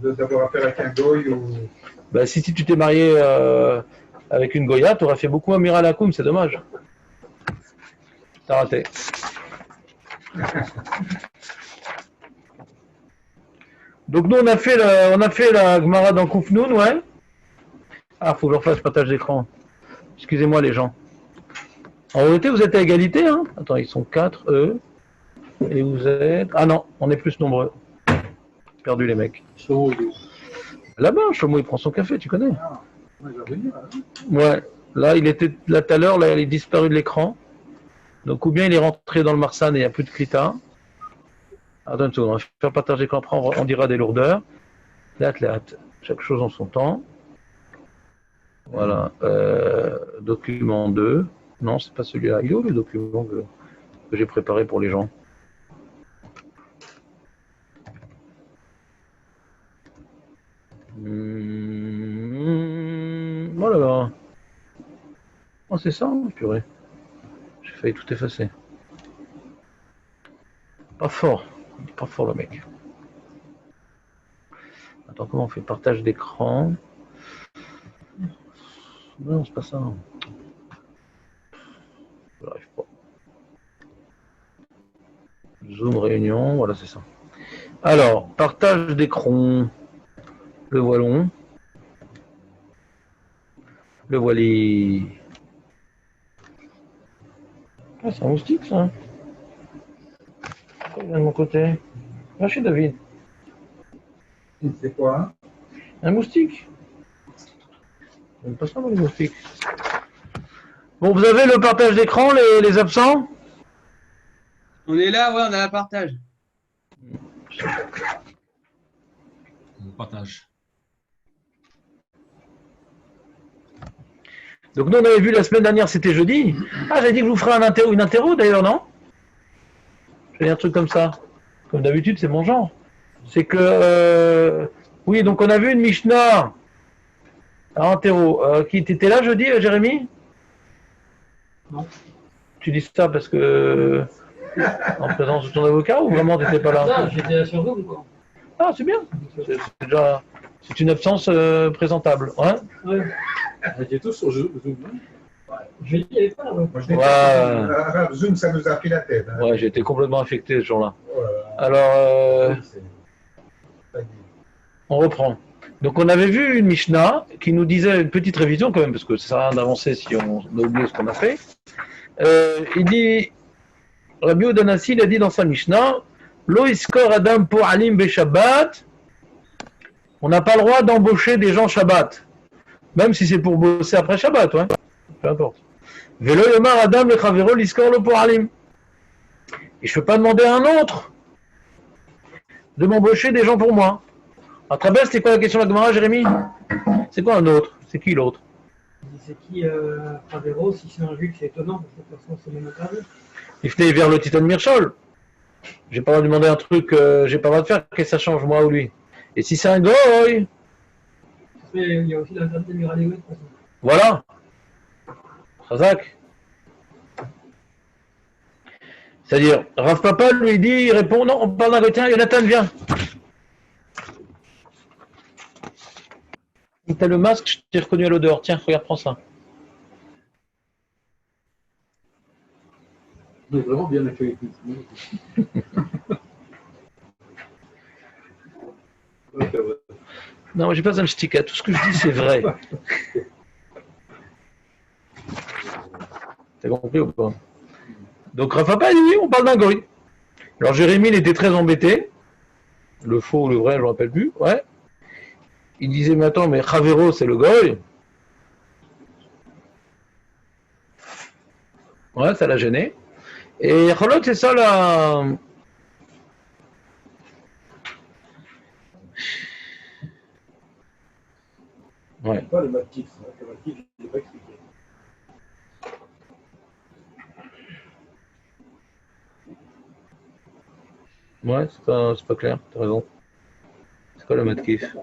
D'avoir affaire avec un goy ou... Ben, si tu t'es marié avec une Goya, tu aurais fait beaucoup Amir al-Hakoum, c'est dommage. T'as raté. Donc nous on a fait la Gemara dans Koufnoun, ouais. Ah, faut que je refasse partage d'écran. Excusez-moi les gens. En réalité, vous êtes à égalité, hein. Attends, ils sont 4, eux. Et vous êtes... Ah non, on est plus nombreux. Perdu les mecs. Là-bas, Chomo, il prend son café, tu connais. Ah, il va venir, hein. Ouais. Là, il était là tout à l'heure, là, il est disparu de l'écran. Donc, ou bien il est rentré dans le Marsan et il n'y a plus de Krita. Attends une seconde, on va faire partage d'écran, après on dira des lourdeurs. Chaque chose en son temps. Voilà. Document 2. Non, c'est pas celui-là. Il est où le document que j'ai préparé pour les gens? Oh là là. Oh, c'est ça, purée. J'ai failli tout effacer. Pas fort. Pas fort le mec. Attends, comment on fait partage d'écran? Non, c'est pas ça. Je n'arrive pas. Zoom réunion, voilà, c'est ça. Alors, partage d'écran. Le voilon. Le voilier. Ah, c'est un moustique, ça. Pourquoi il vient de mon côté? Lâchez, David. C'est quoi, hein? Un moustique. J'aime pas ça, moi, les moustiques. Bon, vous avez le partage d'écran, les absents? On est là, ouais, on a la partage. On partage. Donc nous on avait vu la semaine dernière, c'était jeudi. Ah, j'avais dit que je vous ferais une interro d'ailleurs, non? J'ai un truc comme ça. Comme d'habitude, c'est mon genre. C'est que... oui, donc on a vu une Mishnah à interro. Qui t'étais là jeudi, Jérémy? Non. Tu dis ça parce que... en présence de ton avocat ou vraiment t'étais pas là? Non, j'étais là sur Zoom, quoi. Ah, c'est bien. C'est déjà... C'est une absence présentable. Ouais. Ouais. On était tous sur Zoom. Hein? Jeudi, il n'y avait pas là, ouais. Moi, je n'étais Ouais. pas. Zoom, ça nous a pris la tête. Hein? Ouais, j'ai été complètement affecté ce jour-là. Oh là là. Alors, C'est- on reprend. Donc on avait vu une Mishnah qui nous disait une petite révision quand même, parce que ça sert à rien d'avancer si on a oublié ce qu'on a fait. Il dit, Rabbi Udanassi, il a dit dans sa Mishnah, Lo iskor adam po'alim be-Shabbat, on n'a pas le droit d'embaucher des gens Shabbat, même si c'est pour bosser après Shabbat, ouais. Peu importe. Velo yomar adam lechavero l'iskor lo po'alim. Et je ne peux pas demander à un autre de m'embaucher des gens pour moi. À travers, c'était quoi la question de la Gemara, Jérémy? C'est quoi un autre? C'est qui l'autre? C'est qui Favero, si c'est un juif, c'est étonnant, parce que de toute façon, c'est même interdit. Il venait vers le titan de Mirchol. J'ai pas le droit de demander un truc, j'ai pas le droit de faire, qu'est-ce que ça change, moi ou lui? Et si c'est un goy? Il y a aussi l'interdit de Miraléo, de toute façon. Voilà. Chazak. C'est-à-dire, Rav Papa lui dit, il répond, non, on parle d'un goy, tiens, Jonathan, viens. T'as le masque, je t'ai reconnu à l'odeur. Tiens, regarde, prends ça. On est vraiment bien accueillis. Non, j'ai pas un stick. Tout ce que je dis, c'est vrai. T'as compris ou pas? Donc, Rav Papa, il dit, on parle d'un goy. Alors, Jérémy, il était très embêté. Le faux ou le vrai, je ne me rappelle plus. Ouais. Il disait, mais attends, mais Chavero, c'est le goy. Ouais, ça l'a gêné. Et Cholot, c'est ça la... Ouais. Pas le matif. Le matif, je ne l'ai pas expliqué. Ouais, c'est pas clair, t'as raison. C'est quoi le matkif?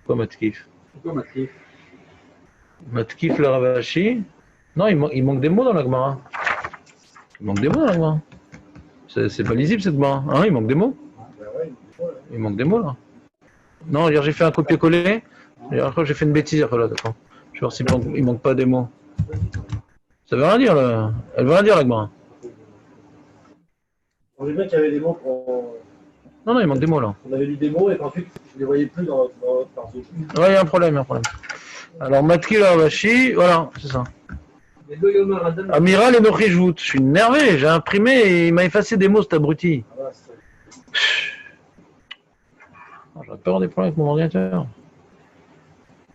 Quoi matkif? Pourquoi matif? Matkif le Ravashi? Non, il manque des mots dans la Gemara. Il manque des mots dans la Gemara. C'est pas lisible cette Gemara. Hein, il manque des mots. Ben ouais, Il manque des mots là. Non, hier j'ai fait un copier-coller. Et après j'ai fait une bêtise après là, d'accord. Je vais voir s'il manque pas des mots. Ça veut rien dire là. Elle veut rien dire la Gemara. On vu bien qu'il y avait des mots qu'on Non, il manque des mots là. on avait lu des mots et qu'ensuite je ne les voyais plus dans votre partie. Ouais, il y a un problème, Alors, Matkil Ravashi, voilà, c'est ça. Les deux Yomar Adam, Amiral et Nochijvout. Je suis énervé, j'ai imprimé et il m'a effacé des mots, cet abruti. Ah, voilà, c'est- J'aurais peur des problèmes avec mon ordinateur.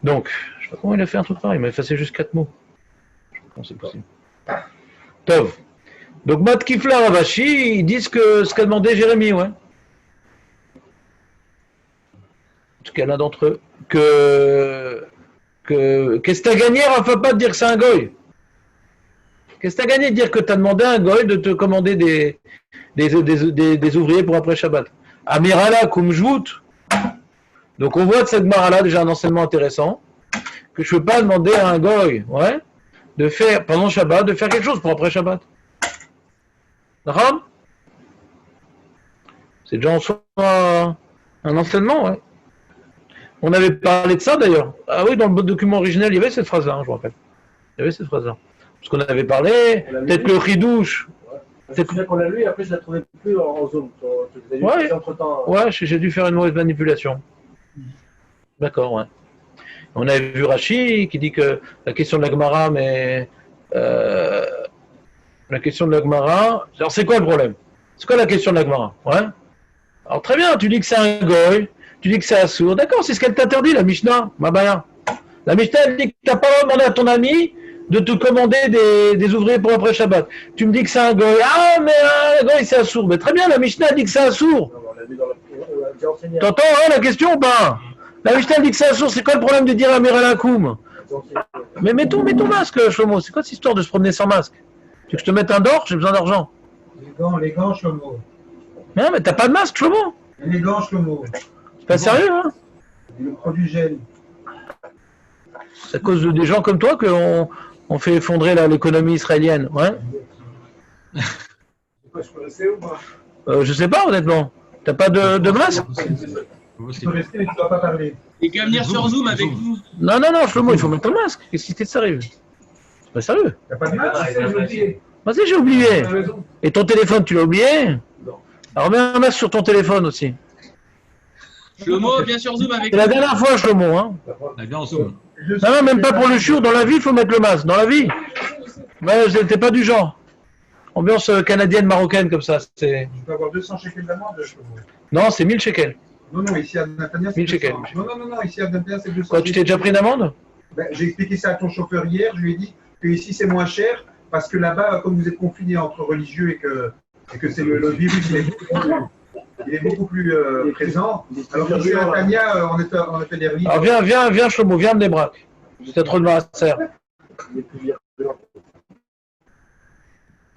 Donc, je sais pas comment il a fait un truc pareil, il m'a effacé juste 4 mots. Je sais pas comment c'est possible. Tov. Donc, Matkifla Ravashi, ils disent que ce qu'a demandé Jérémie, ouais. En tout cas, l'un d'entre eux. Qu'est-ce que t'as gagné, Rafa, pas de dire que c'est un goy? Qu'est-ce que t'as gagné de dire que t'as demandé à un goy de te commander des ouvriers pour après Shabbat? Amirala Kumjvout. Donc on voit de cette Gemara-là déjà un enseignement intéressant, que je ne peux pas demander à un goy, ouais, de faire, pendant Shabbat, de faire quelque chose pour après Shabbat. D'accord? C'est déjà en soi un enseignement, ouais. On avait parlé de ça d'ailleurs. Ah oui, dans le document original, il y avait cette phrase-là, hein, je me rappelle. Il y avait cette phrase-là. Parce qu'on avait parlé, peut-être que le ridouche. C'est bien qu'on l'a lu et après je la trouvais plus en zone. Tu Ouais. ouais. Entre-temps. Ouais, j'ai dû faire une mauvaise manipulation. D'accord, ouais. On avait vu Rachi qui dit que la question de la Gemara, mais la question de la Gemara. Alors c'est quoi le problème? C'est quoi la question de la Gemara? Ouais. Alors très bien, tu dis que c'est un goy, tu dis que c'est assourd. D'accord, c'est ce qu'elle t'interdit, la Mishnah, Mabaya. La Mishnah, elle dit que tu n'as pas demandé à ton ami de te commander des ouvriers pour après Shabbat. Tu me dis que c'est un goy. Ah, mais le goy, c'est assourd. Mais très bien, la Mishnah dit que c'est assourd. On l'a lu dans on l'a déjà enseigné. T'entends hein, la question ou pas? La Mishnah dit que c'est assourd. C'est quoi le problème de dire Amir al-Akoum? Mais mets ton masque, Shlomo. C'est quoi cette histoire de se promener sans masque? Tu veux que je te mette un d'or? J'ai besoin d'argent. les gants, Shlomo. Mais t'as pas de masque, Shlomo? Les gants, Shlomo. C'est pas sérieux, hein? Le produit gel. C'est à cause des gens comme toi qu'on fait effondrer l'économie israélienne. Ouais. C'est quoi, je peux rester ou pas? Je sais pas, honnêtement. T'as pas de masque? Tu peux rester, mais tu ne dois pas parler. Et qu'à venir sur Zoom avec vous. Non, Shlomo, il faut mettre le masque. Qu'est-ce qui t'arrive? C'est pas sérieux. Il n'y a pas de masque, c'est oublié. Vas-y, j'ai oublié. Tu as raison. Et ton téléphone, tu l'as oublié? Non. Alors mets un masque sur ton téléphone aussi. Shlomo, viens sur Zoom avec C'est la vous. dernière fois, Shlomo. Hein. Ah, bien en zoom. Non, même pas pour le chiour. Dans la vie, il faut mettre le masque. Dans la vie. Ouais, t'es pas du genre. Ambiance canadienne, marocaine, comme ça. Je peux avoir 200 shekels d'amende, Shlomo. Non, c'est 1000 shekels. Non, ici à Natania, c'est 1000 shekels. 200. Non, ici à Natania, c'est 200. Quoi, tu t'es déjà pris une amende? Ben, j'ai expliqué ça à ton chauffeur hier. Je lui ai dit que ici c'est moins cher parce que là-bas, comme vous êtes confinés entre religieux et que c'est le virus, il est beaucoup plus présent. Alors ici à Natania, on a fait des religieux. Alors viens, Shlomo, viens me débraque. C'est trop de ma serre. Il est plus virulent.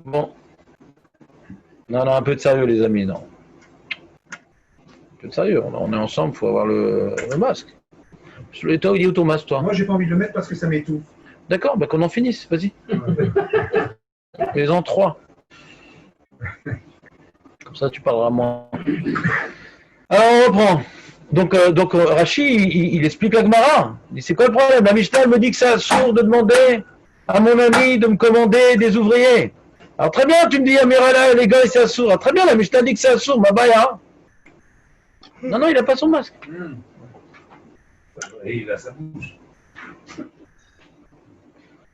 Bon. Non, un peu de sérieux, les amis, non. Un peu de sérieux, on est ensemble, il faut avoir le masque. Et toi, il est où ton masque, toi? Moi, j'ai pas envie de le mettre parce que ça m'étouffe. D'accord, bah qu'on en finisse, vas-y. Mets-en 3. Comme ça, tu parleras moins. Alors, on reprend. Donc Rachi, il explique la Gemara. Il dit, c'est quoi le problème? La Mishnah me dit que c'est assourd de demander à mon ami de me commander des ouvriers. Alors très bien, tu me dis, Amirala, les gars, c'est assourd. Alors, très bien, la Mishnah dit que c'est assourd, ma baya. Non, il n'a pas son masque. Et il a sa bouche.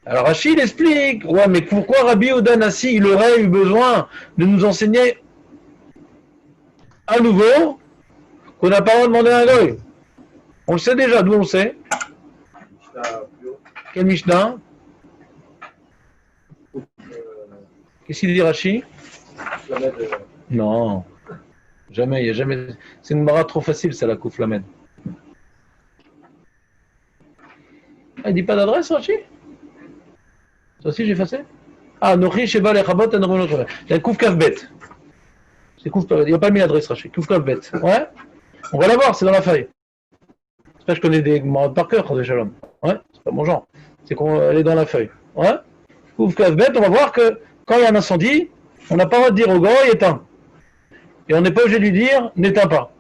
Alors Rachid explique, ouais, mais pourquoi Rabbi Odanassi, il aurait eu besoin de nous enseigner à nouveau qu'on n'a pas le droit de demander à un goy? On le sait déjà, d'où on le sait? Quel Mishnah? Qu'est-ce qu'il dit Rachid? Non, jamais, il n'y a jamais. C'est une mara trop facile, ça, la Kouflamed. Ah, il dit pas d'adresse, Rachid? Ça aussi, j'ai effacé? Ah, Nochi, Sheba, Lechabot, Anrun, il y a Kouf Kavbet. C'est Kouf Kavbet. Il n'a pas mis l'adresse, Rachid. Kouf Kavbet. Ouais? On va la voir, c'est dans la feuille. C'est pas que je connais des marades par cœur, déjà l'homme. Ouais? C'est pas mon genre. C'est qu'elle est dans la feuille. Ouais? Kouf Kavbet, on va voir que quand il y a un incendie, on n'a pas le droit de dire au gars, éteins. Et on n'est pas obligé de lui dire, n'éteins pas.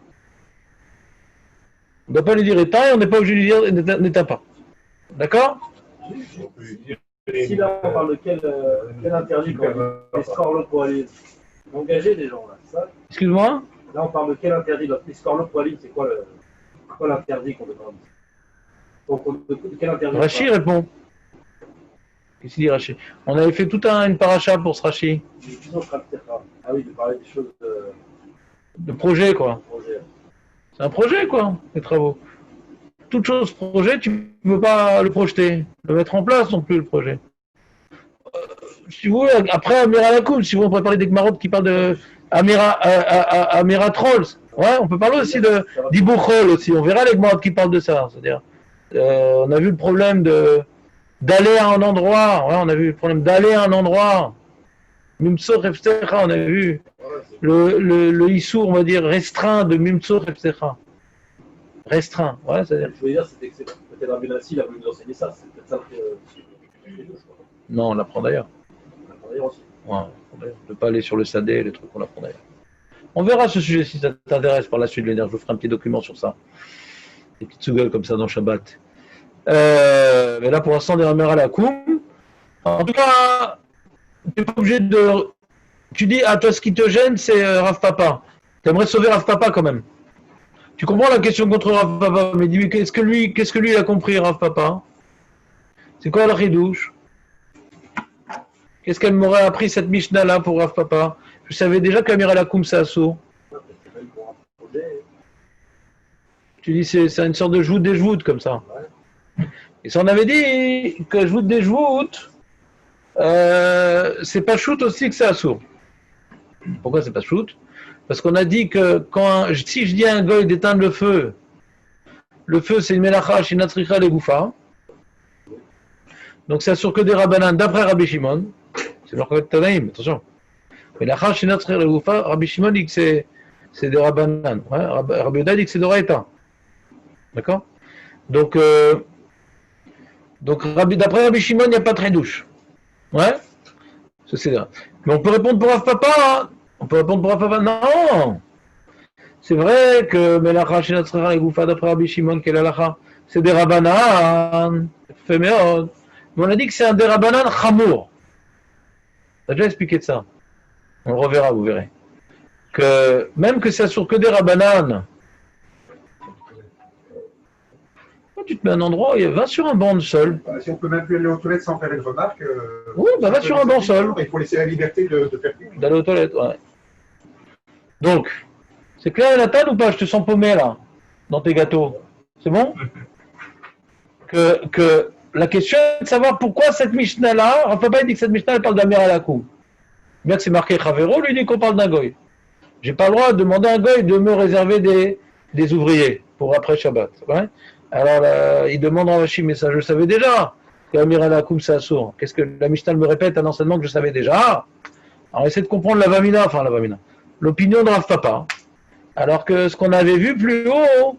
On ne doit pas lui dire éteins et on n'est pas obligé de lui dire n'éteins pas. D'accord? Si là, on parle de quel interdit quand les scorlots pour aller engager des gens, là, c'est ça? Excuse-moi? Là, on parle de quel interdit? Les scorlots pour aller, c'est quoi l'interdit qu'on demande? Donc, de quel interdit? Rachi répond. Qu'est-ce qu'il dit Rachi? On avait fait toute une paracha pour ce Rachi. Ah oui, de parler des choses De projet, quoi. projet. C'est un projet, quoi, les travaux. Toute chose projet, tu ne peux pas le projeter, le mettre en place non plus, le projet. Si vous voulez, après Amira Lakoum, si vous voulez, on pourrait parler des Gmarot qui parlent de Amira Trolls. Ouais, on peut parler aussi de d'Ibouchol aussi. On verra les Gmarot qui parlent de ça. C'est-à-dire, on a vu le problème d'aller à un endroit. Ouais, on a vu le problème d'aller à un endroit. Mimso Refsecha, on a vu le Issour, on va dire, restreint de Mimso Refsecha. Restreint, ouais, c'est-à-dire. Je veux dire, c'était que peut-être Rabbi Nassi, il a voulu nous enseigner ça. C'est peut-être ça Non, on l'apprend d'ailleurs. on apprend d'ailleurs aussi. Ouais, de ne pas aller sur le Sadé, les trucs qu'on apprend d'ailleurs. On verra ce sujet si ça t'intéresse par la suite, Lénard. Je vous ferai un petit document sur ça. Des petites sous-gueules comme ça dans Shabbat. Mais là, pour l'instant, des ramères à la Koum. En tout cas, tu n'es pas obligé de. Tu dis, ah, toi, ce qui te gêne, c'est Rav Papa. Tu aimerais sauver Rav Papa quand même. Tu comprends la question contre Rav Papa, mais dis-lui, qu'est-ce que lui il a compris, Rav Papa? C'est quoi le ridouche? Qu'est-ce qu'elle m'aurait appris cette Mishnah-là pour Rav Papa? Je savais déjà qu'Amir Alakoum, c'est assaut. Tu dis, c'est une sorte de joute des joutes comme ça. Et si on avait dit que joute des joutes, c'est pas shoot aussi que c'est assaut. Pourquoi c'est pas shoot? Parce qu'on a dit que si je dis à un goy d'éteindre le feu c'est une melacha shinatzricha legoufa. Donc c'est sûr que des rabbanan d'après Rabbi Shimon. C'est leur Tanaïm, attention. Melacha shinatzricha legoufa, Rabbi Shimon dit que c'est des rabbanan. Ouais, Rabbi Yoda dit que c'est d'Oraïta. D'accord? Donc d'après Rabbi Shimon, il n'y a pas de redouche. Ouais? Mais on peut répondre pour Rav Papa, hein. On peut répondre pour Rav Papa. Non! C'est vrai que Melacha Shinatzricha Legoufa d'après Rabbi Shimon, quel halacha? C'est des Rabbanan. Fait méod. Mais on a dit que c'est un des Rabbanan Chamour. On a déjà expliqué de ça. On le reverra, vous verrez. Que même que ça sur que des Rabbanan. Tu te mets à un endroit, va sur un banc de sol. Si on peut même plus aller aux toilettes sans faire une remarque. Oui, bah va sur un banc sol. Il faut laisser la liberté de faire plus. D'aller aux toilettes, ouais. Donc, c'est clair, Nathan, ou pas? Je te sens paumé, là, dans tes gâteaux. C'est bon? Que la question est de savoir pourquoi cette Mishnah-là, Rav Papa dit que cette Mishnah, elle parle d'Amir Alakoum. Bien que c'est marqué Chavero, lui dit qu'on parle d'un goy. J'ai pas le droit de demander à un goy de me réserver des ouvriers pour après Shabbat. Ouais. Alors, là, il demande à Rashi, mais ça, je le savais déjà, qu'Amir Alakoum, c'est assourd. Qu'est-ce que la Mishnah me répète un enseignement que je savais déjà? Alors, essaie de comprendre la Vamina, l'opinion de Rav Papa. Alors que ce qu'on avait vu plus haut,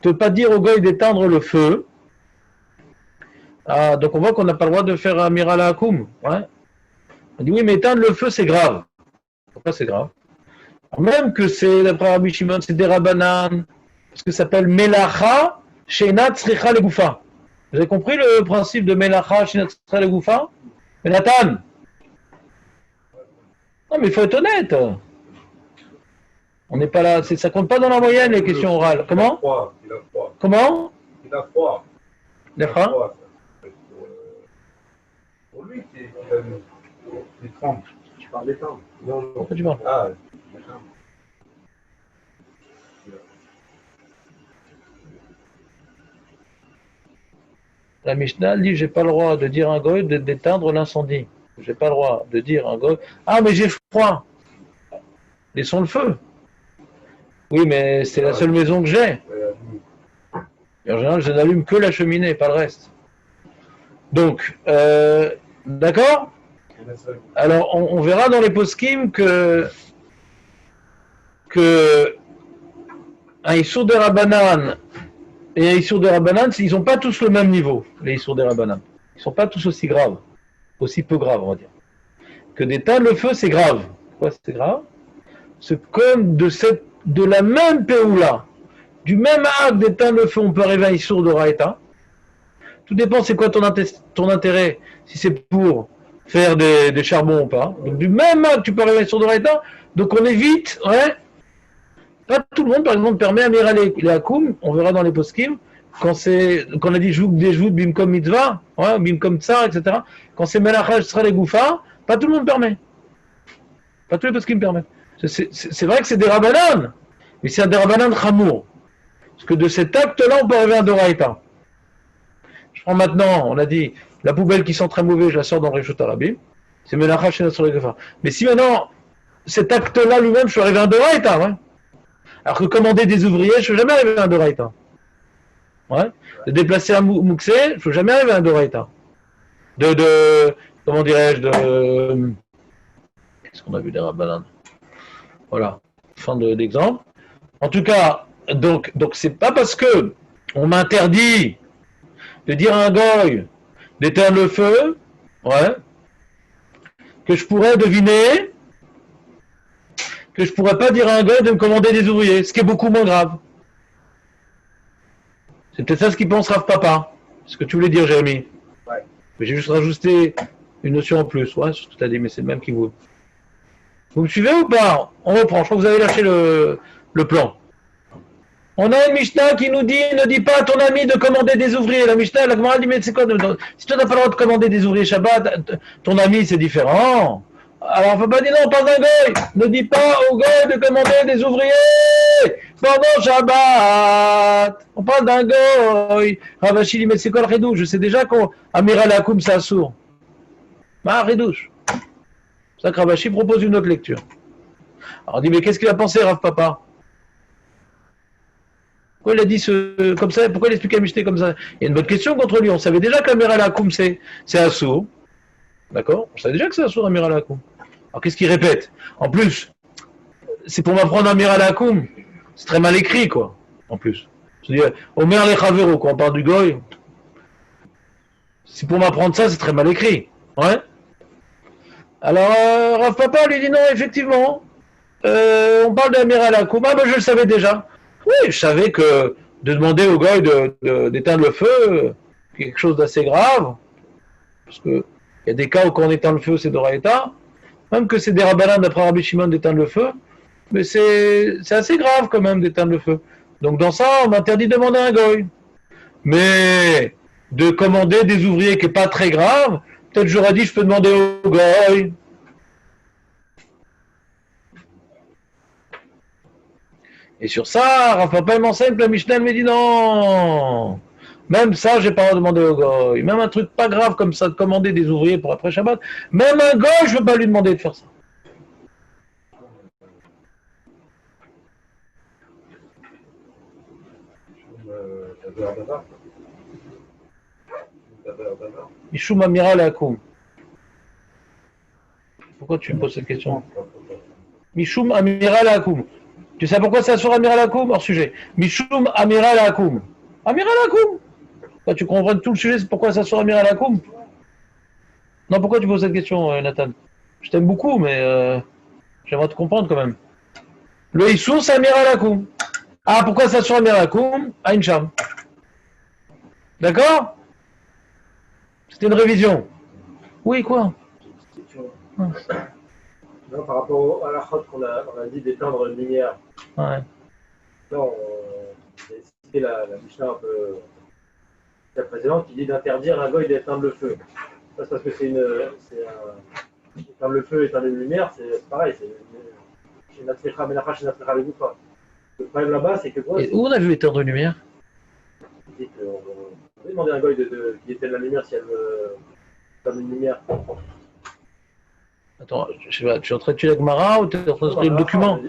ne pas dire au goy d'éteindre le feu. Ah, donc on voit qu'on n'a pas le droit de faire Amir Alakoum. Ouais. On dit oui, mais éteindre le feu, c'est grave. Pourquoi c'est grave? Alors, même que c'est, d'après Rabbi Shimon, c'est des Rabbanan, parce que ça s'appelle Melacha Sheinat Tzricha Legoufa. Vous avez compris le principe de Melacha Sheinat Tzricha Legoufa? Mais Nathan, non mais il faut être honnête. On n'est pas là, ça compte pas dans la moyenne les questions orales. Comment? Il a froid. Comment? Il a froid. Il a froid. Pour lui, il tremble. Tu parles d'éteindre. Non, non. Pourquoi tu parles? Ah, La Mishnah dit j'ai pas le droit de dire à un goy d'éteindre l'incendie. J'ai pas le droit de dire à un goy ah mais j'ai froid. Laissons le feu. Oui mais c'est la seule maison que j'ai. Et en général je n'allume que la cheminée, pas le reste. Donc d'accord. Alors on verra dans les poskim que un Issour de Rabbanan et un Issour de Rabbanan, ils n'ont pas tous le même niveau, les Issour de Rabbanan. Ils ne sont pas tous aussi graves, aussi peu graves, on va dire. Que d'éteindre le feu, c'est grave. Pourquoi c'est grave? C'est comme de la même péoula, du même acte d'éteindre le feu, on peut arriver à Issour d'Oraïta. Tout dépend c'est quoi ton intérêt, si c'est pour faire des charbons ou pas. Donc du même acte, tu peux arriver à Issour d'Oraïta. Donc on évite, ouais. Pas tout le monde, par exemple, permet à Mira les Hakoum, on verra dans les poskim, quand on a dit des joues bimkom mitzvah, ouais, bimkom tsar, etc. Quand c'est melachaj sera les goufa, pas tout le monde permet. Pas tous les poskim permettent. C'est vrai que c'est des rabbanan, mais c'est un des rabbanan chamour. Parce que de cet acte-là, on peut arriver à un doraïta. Je prends maintenant, on a dit, la poubelle qui sent très mauvais, je la sors dans le Reshut Arabim. C'est melachaj chez notre goufa. Mais si maintenant, cet acte-là lui-même, je suis arrivé à un doraïta, ouais. Alors que commander des ouvriers, je ne suis jamais arrivé à un doraïta. Ouais. De déplacer un mouxé, je ne suis jamais arrivé à un doraïta. Comment dirais-je, qu'est-ce qu'on a vu des rabbanan? Voilà, fin d'exemple. En tout cas, donc c'est pas parce que on m'interdit de dire à un goy d'éteindre le feu, ouais, que je pourrais deviner que je pourrais pas dire à un goy de me commander des ouvriers, ce qui est beaucoup moins grave. C'est peut-être ça ce qu'il pense Rav Papa. Ce que tu voulais dire, Jérémy. Ouais. Mais j'ai juste rajouté une notion en plus, ouais, sur ce que tu as dit, mais c'est le même qui vous. Vous me suivez ou pas? On reprend, je crois que vous avez lâché le plan. On a une Mishnah qui nous dit, ne dis pas à ton ami de commander des ouvriers. La Mishnah, la Gemara dit, mais c'est quoi? Si toi n'as pas le droit de commander des ouvriers Shabbat, ton ami c'est différent. Alors, il ne faut pas dire non, pas d'un goy. Ne dis pas au goy de commander des ouvriers pendant Shabbat. On parle d'un goy. Ravashi dit, mais c'est quoi le redouche? Je sais déjà qu'Amiral Hakoum, c'est assourd. Bah, redouche. C'est ça que Ravashi propose une autre lecture. Alors, on dit, mais qu'est-ce qu'il a pensé, Rav Papa? Pourquoi il a dit comme ça? Pourquoi il explique à Michté comme ça? Il y a une bonne question contre lui. On savait déjà qu'Amiral Hakoum, c'est assourd. D'accord? On savait déjà que c'est assourd, Amiral Hakoum. Alors qu'est-ce qu'il répète? En plus, c'est pour m'apprendre Amiral Hakoum. C'est très mal écrit, quoi. En plus. C'est-à-dire, Omer les Chavero, quand on parle du goy. C'est pour m'apprendre ça, c'est très mal écrit. Ouais? Alors, Rav Papa lui dit non, effectivement. On parle d'Amiral Hakoum. Ah, ben je le savais déjà. Oui, je savais que de demander au goy d'éteindre le feu, quelque chose d'assez grave. Parce que il y a des cas où quand on éteint le feu, c'est d'Oraïta, même que c'est des rabbanans d'après Rabbi Shimon d'éteindre le feu, mais c'est assez grave quand même d'éteindre le feu. Donc dans ça, on m'interdit de demander un goy. Mais de commander des ouvriers qui n'est pas très grave, peut-être j'aurais dit je peux demander au goy. Et sur ça, Rav Papa m'enseigne que la Mishnah me dit non. Même ça, j'ai pas le droit de demander au goy. Même un truc pas grave comme ça, de commander des ouvriers pour après Shabbat, même un goy, je veux pas lui demander de faire ça. Mishum Amiral Hakoum. Pourquoi tu me poses cette question? Mishum Amiral Hakoum. Tu sais pourquoi c'est sur Amiral Hakoum? Hors sujet. Mishum Amiral Hakoum. Amiral Hakoum. Tu comprends tout le sujet, c'est pourquoi ça sera Amiral Hakoum? Non, pourquoi tu poses cette question, Nathan? Je t'aime beaucoup, mais j'aimerais te comprendre quand même. Le Issou, c'est Amiral Hakoum. Ah, pourquoi ça sera Amiral Hakoum? Aïn Sham. D'accord? C'était une révision. Oui, quoi? Non, par rapport à la chod qu'on a dit d'éteindre une lumière. Ouais. Non, on a cité la Mishnah un peu la précédente qui dit d'interdire un goy d'éteindre le feu. Ça, c'est parce que éteindre le feu, éteindre une lumière, c'est pareil. C'est Natsricha Menacha, chez Natsricha Legoufa. Le problème là-bas, c'est que quoi? Et où on a vu éteindre une lumière? On peut demander à un goy qui éteigne la lumière si elle veut éteindre une lumière. Attends, je sais pas, tu es en train de tuer la Gemara ou tu es en train de écrire le document?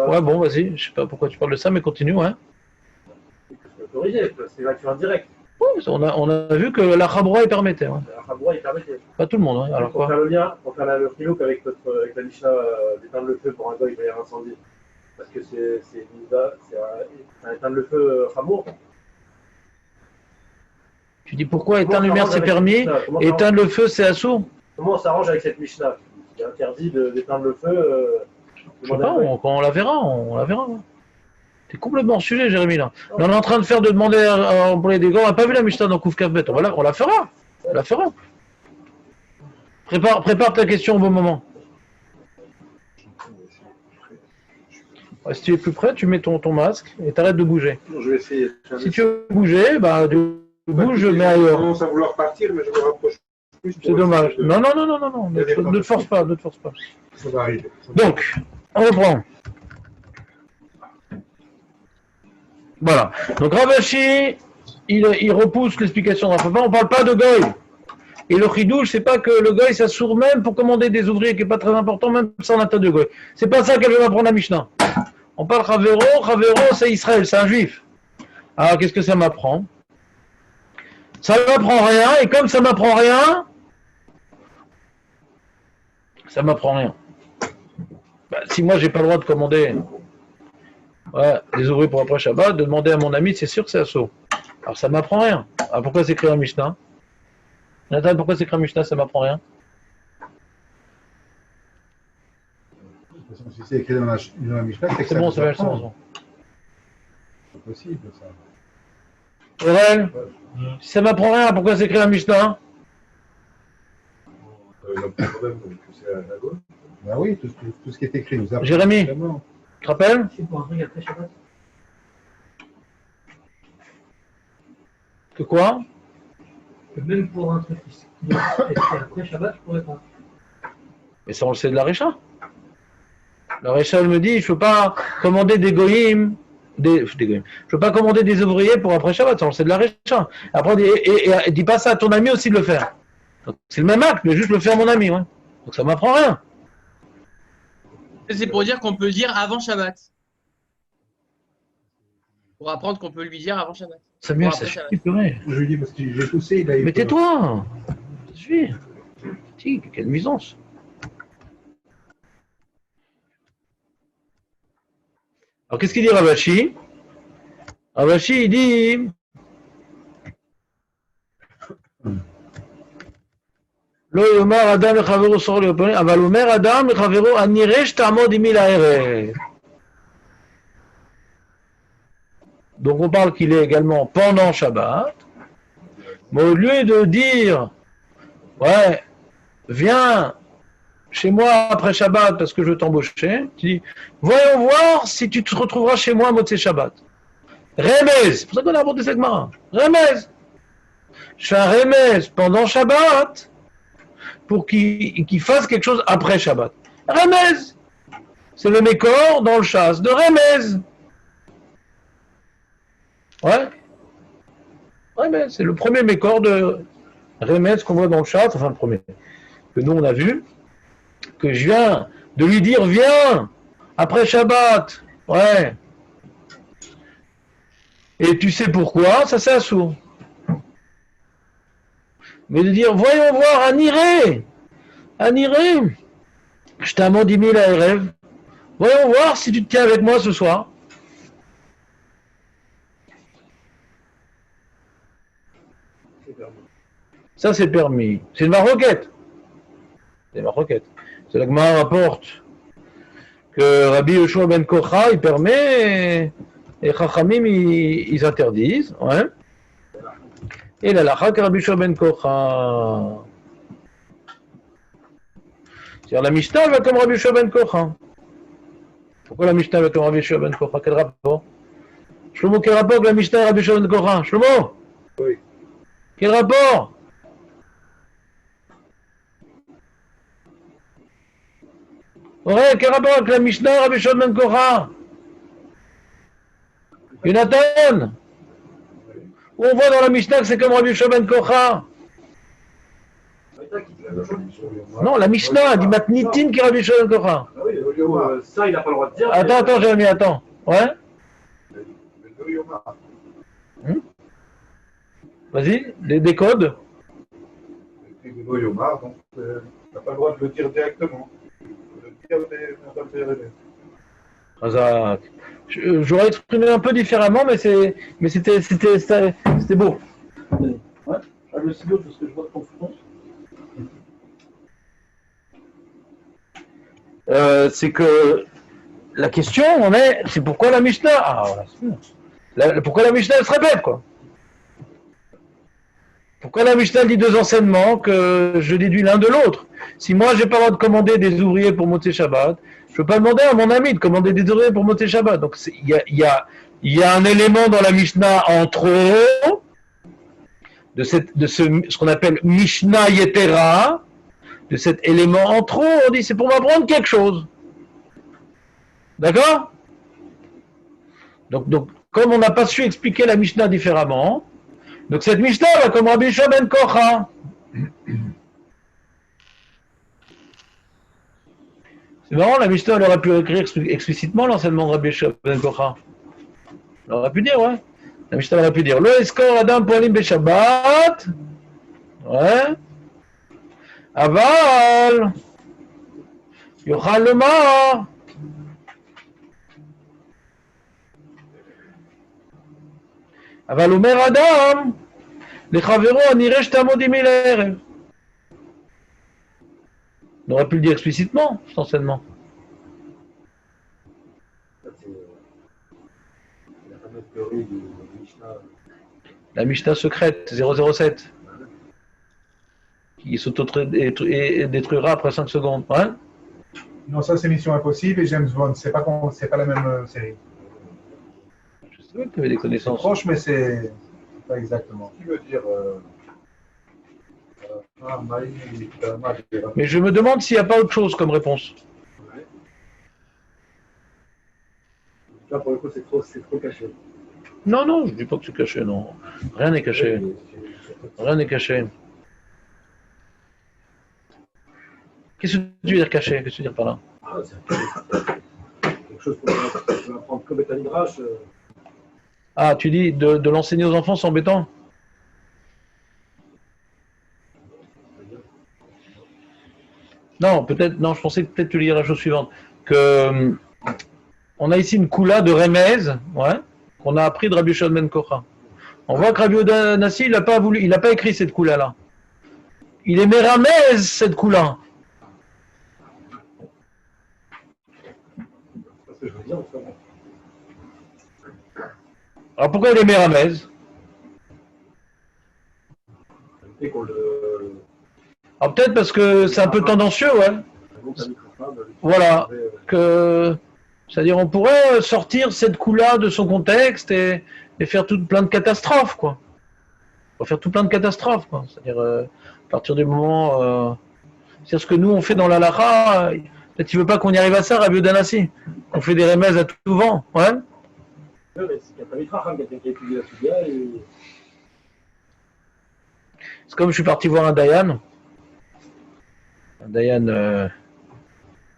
Ouais, bon, vas-y, je sais pas pourquoi tu parles de ça, mais continue, ouais. C'est autorisé, c'est l'action indirecte. Oui, on a vu que la Chabra il permettait. Ouais. La Chabra il permettait. Pas tout le monde, ouais. Alors pour quoi? faire le lien, pour faire le filouk avec la Mishnah d'éteindre le feu pour un goy il va y avoir incendie. Parce que c'est éteindre le feu Chamour. Tu dis pourquoi éteindre la lumière c'est permis, éteindre le feu c'est assourd? Comment on s'arrange avec cette Mishnah qui interdit d'éteindre le feu Je sais pas, on la verra, on la verra. Ouais. T'es complètement hors sujet, Jérémy, là. Mais on est en train de demander à employer des gants. On n'a pas vu la Mishnah dans Kouf Kafbet. On la fera. On la fera. Prépare ta question au bon moment. Ouais, si tu es plus près, tu mets ton masque et t'arrêtes de bouger. Non, je vais essayer. Si tu veux bouger, bah, tu bouges, mais Je ailleurs. commence à vouloir partir, mais je me rapproche plus. C'est dommage. Non. Ne te force pas. Ça va arriver. Donc, on reprend. Voilà. Donc Ravashi, il repousse l'explication de Rafapa. On ne parle pas de Goy. Et le chidouche, c'est pas que le Goy s'assourt même pour commander des ouvriers, qui n'est pas très important, même sans la tête de Goy. C'est pas ça qu'elle veut m'apprendre la Mishnah. On parle Chavero, c'est Israël, c'est un juif. Alors qu'est-ce que ça m'apprend? Ça m'apprend rien, et comme ça m'apprend rien, Bah, si moi j'ai pas le droit de commander des ouvriers pour après Shabbat, de demander à mon ami, c'est sûr que c'est assaut. Alors ça m'apprend rien. Alors pourquoi c'est écrit en Mishnah? Nathan, pourquoi c'est écrit en Mishnah, ça m'apprend rien? Si c'est écrit dans la Mishnah, c'est que C'est bon, c'est bon. C'est possible, ça. Aurel, si ça m'apprend rien, pourquoi c'est écrit en Mishnah? C'est à gauche. Bah oui, tout ce qui est écrit nous apprend. Jérémy, tu te rappelles? C'est pour un truc après Shabbat. Que quoi? Que même pour un truc qui est après Shabbat, je pourrais pas. Mais ça on le sait de la Récha. La Récha elle me dit, je ne peux pas commander des goyim, je peux pas commander des ouvriers pour après Shabbat, ça on le sait de la Récha. Après, et dis pas ça à ton ami aussi de le faire. C'est le même acte, mais juste le faire à mon ami. Ouais. Donc ça m'apprend rien. C'est pour dire qu'on peut le dire avant Shabbat. Pour apprendre qu'on peut lui dire avant Shabbat. Samuel, ça suffit, purée. Je lui dis parce que j'ai poussé, il a eu. Mais tais-toi. Ça suffit. Si, quelle nuisance. Alors qu'est-ce qu'il dit Ravashi? Ravashi, il dit... לא יאמר אדם לחברו סור ליופני, אבל אומר אדם לחברו, אני אראה שתעמוד עמי לערב. Donc on parle qu'il est également pendant Shabbat, mais au lieu de dire, ouais, viens chez moi après Shabbat parce que je veux t'embaucher, tu dis, voyons voir si tu te retrouveras chez moi à Motzei Shabbat. Remez, c'est pour ça qu'on a abordé cette Gemara. Remez. Je fais un remez pendant Shabbat, pour qu'il fasse quelque chose après Shabbat. Remez, c'est le mécor dans le chasse de Remez. Ouais. Remez, c'est le premier mécor de Remez qu'on voit dans le chasse, enfin le premier, que nous on a vu, que je viens de lui dire, viens, après Shabbat. Ouais. Et tu sais pourquoi? Ça c'est assourd. Mais de dire, voyons voir, un iré, je t'amende 10 000 à rêve. Voyons voir si tu te tiens avec moi ce soir. Ça c'est permis. C'est une maroquette. C'est la Gemara rapporte que Rabbi Yoshua ben Kocha, il permet, et Chachamim, ils interdisent. Ouais. Et la lacha que Rabbi Yoshua ben Kocha. C'est-à-dire la Mishnah va comme Rabbi Yoshua ben Kocha. Pourquoi la Mishnah va comme Rabbi Yoshua ben Kocha? Quel rapport? Shlomo, quel rapport que la Mishnah et Rabbi Yoshua ben Kocha? Shlomo? Oui. Quel rapport? Ouais, quel rapport avec la Mishnah et Rabbi Yoshua ben Kocha? Jonathan? Où on voit dans la Mishnah que c'est comme Rabbi Yoshua ben Kocha? Non, la Mishnah dit Matnitin qui Rabbi Yoshua ben Kocha. Ah oui, ça, il n'a pas le droit de dire. Attends, Jérémy, attends. Ouais? Vas-y, des codes. Donc, tu n'as pas le droit de le dire directement. Razak. J'aurais exprimé un peu différemment, mais c'était beau. Ouais, je le stylo parce que je vois ton front. C'est que la question, c'est pourquoi la Mishnah, pourquoi la Mishnah elle se répète, quoi. Pourquoi la Mishnah dit deux enseignements que je déduis l'un de l'autre? Si moi j'ai pas le droit de commander des ouvriers pour Motzei Shabbat, je peux pas demander à mon ami de commander des ouvriers pour Motzei Shabbat. Donc il y a un élément dans la Mishnah en trop ce qu'on appelle Mishnah Yetera, de cet élément en trop. On dit c'est pour m'apprendre quelque chose. D'accord? Donc comme on n'a pas su expliquer la Mishnah différemment. Donc cette Mishnah va comme Rabbi Yehoshua ben Kocha. C'est marrant, la Mishnah elle aurait pu écrire explicitement l'enseignement de Rabbi Yehoshua ben Kocha. Elle aurait pu dire, ouais. La Mishnah aurait pu dire Lo eskor adam poalim beshabbat. Ouais. Aval. Yochal lema. אבל אומר אדם לחברו הנראה שתעמודים אל הערב. On aurait pu le dire explicitement, cet enseignement. C'est la fameuse théorie du Mishnah. La Mishnah secrète 007 qui s'auto-détruira après 5 secondes. Ouais. Non, ça c'est Mission Impossible et James Bond. C'est pas la même série. Je sais pas que tu avais des connaissances. Proche, mais c'est pas exactement. Qui veut dire Mais je me demande s'il n'y a pas autre chose comme réponse. ouais. Là, pour le coup, c'est trop caché. Non, je ne dis pas que c'est caché, non. Rien n'est caché. Rien n'est caché. Qu'est-ce que tu veux dire caché? Qu'est-ce que tu veux dire par là? Ah, c'est quelque chose qu'on peut apprendre comme Beth Midrash. Ah, tu dis de l'enseigner aux enfants, c'est embêtant? Non, peut-être. Non, je pensais que peut-être tu dire la chose suivante. Que on a ici une koula de Remez, ouais, qu'on a appris de Rabbi Yehoshua ben Kocha. On voit que Rabbi Yehuda Hanassi, il n'a pas écrit cette koula-là. Il est méramez cette koula. C'est ce que je veux dire, en fait. Alors pourquoi il est méramez? Et qu'on le. Alors peut-être parce que c'est un peu tendancieux, ouais. Voilà, c'est-à-dire on pourrait sortir cette koula de son contexte et faire plein de catastrophes, quoi. On va faire tout plein de catastrophes, quoi. C'est-à-dire à partir du moment, c'est ce que nous on fait dans la Lacha. Peut-être tu veux pas qu'on y arrive à ça, Rabbi Yehuda Hanassi. On fait des remèdes à tout vent, ouais. C'est comme je suis parti voir un Dayan. Un Dayan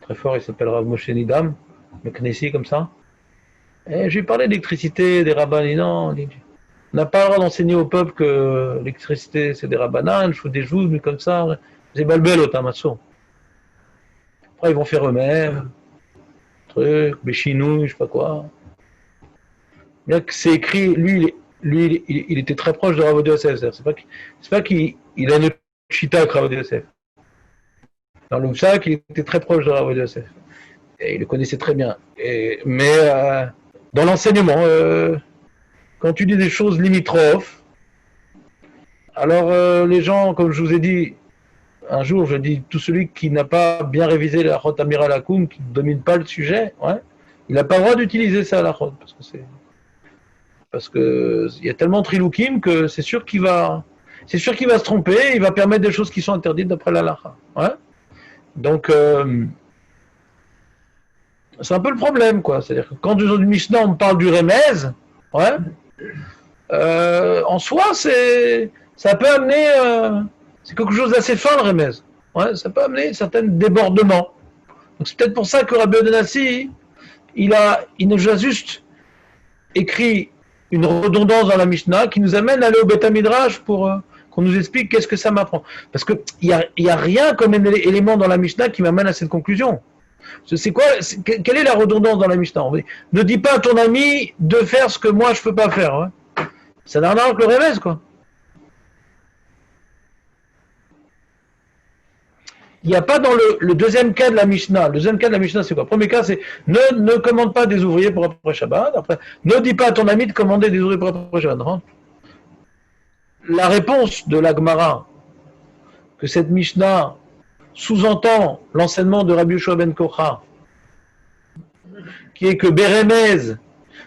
très fort, il s'appelle Rav Moshe Nidam, le Knessi comme ça. Et je lui parlais d'électricité, des rabbins. Il dit non, on n'a pas le droit d'enseigner au peuple que l'électricité c'est des rabbananes, je fais des joues, mais comme ça, c'est balbel au tamasso. Après ils vont faire eux-mêmes, trucs, des chinouilles, je sais pas quoi. Bien que c'est écrit, lui il était très proche de Rav Ovadia Yosef. C'est pas qu'il a une chita avec Rav Ovadia Yosef. Dans le Moussak, il était très proche de Rav Ovadia Yosef. Et il le connaissait très bien. Mais dans l'enseignement, quand tu dis des choses limitrophes, alors les gens, comme je vous ai dit, un jour, je dis, tout celui qui n'a pas bien révisé la Chot Amira Lakoum, qui ne domine pas le sujet, ouais, il n'a pas le droit d'utiliser ça à la Chot, parce que il y a tellement de triloukim que c'est sûr qu'il va se tromper, il va permettre des choses qui sont interdites d'après la Lacha. Ouais. Donc, c'est un peu le problème, quoi. C'est-à-dire que quand dans une Mishnah, on parle du Remez, ouais, en soi, ça peut amener, c'est quelque chose d'assez fin, le Remez. Ouais, ça peut amener certains débordements. Donc, c'est peut-être pour ça que Rabbi Yehuda Hanassi, il nous a juste écrit une redondance dans la Mishnah qui nous amène à aller au Beth Midrash pour qu'on nous explique qu'est-ce que ça m'apprend. Parce qu'il y a rien comme élément dans la Mishnah qui m'amène à cette conclusion. Quelle est la redondance dans la Mishnah? Ne dis pas à ton ami de faire ce que moi je peux pas faire. Ouais. Ça n'a rien à voir avec le Remez, quoi. il n'y a pas dans le deuxième cas de la Mishnah. Le deuxième cas de la Mishnah, c'est quoi? Le premier cas, c'est ne commande pas des ouvriers pour après Shabbat. Après, ne dis pas à ton ami de commander des ouvriers pour après Shabbat. Non. La réponse de la Gemara, que cette Mishnah sous-entend l'enseignement de Rabbi Yoshua ben Kocha, qui est que Bérémez,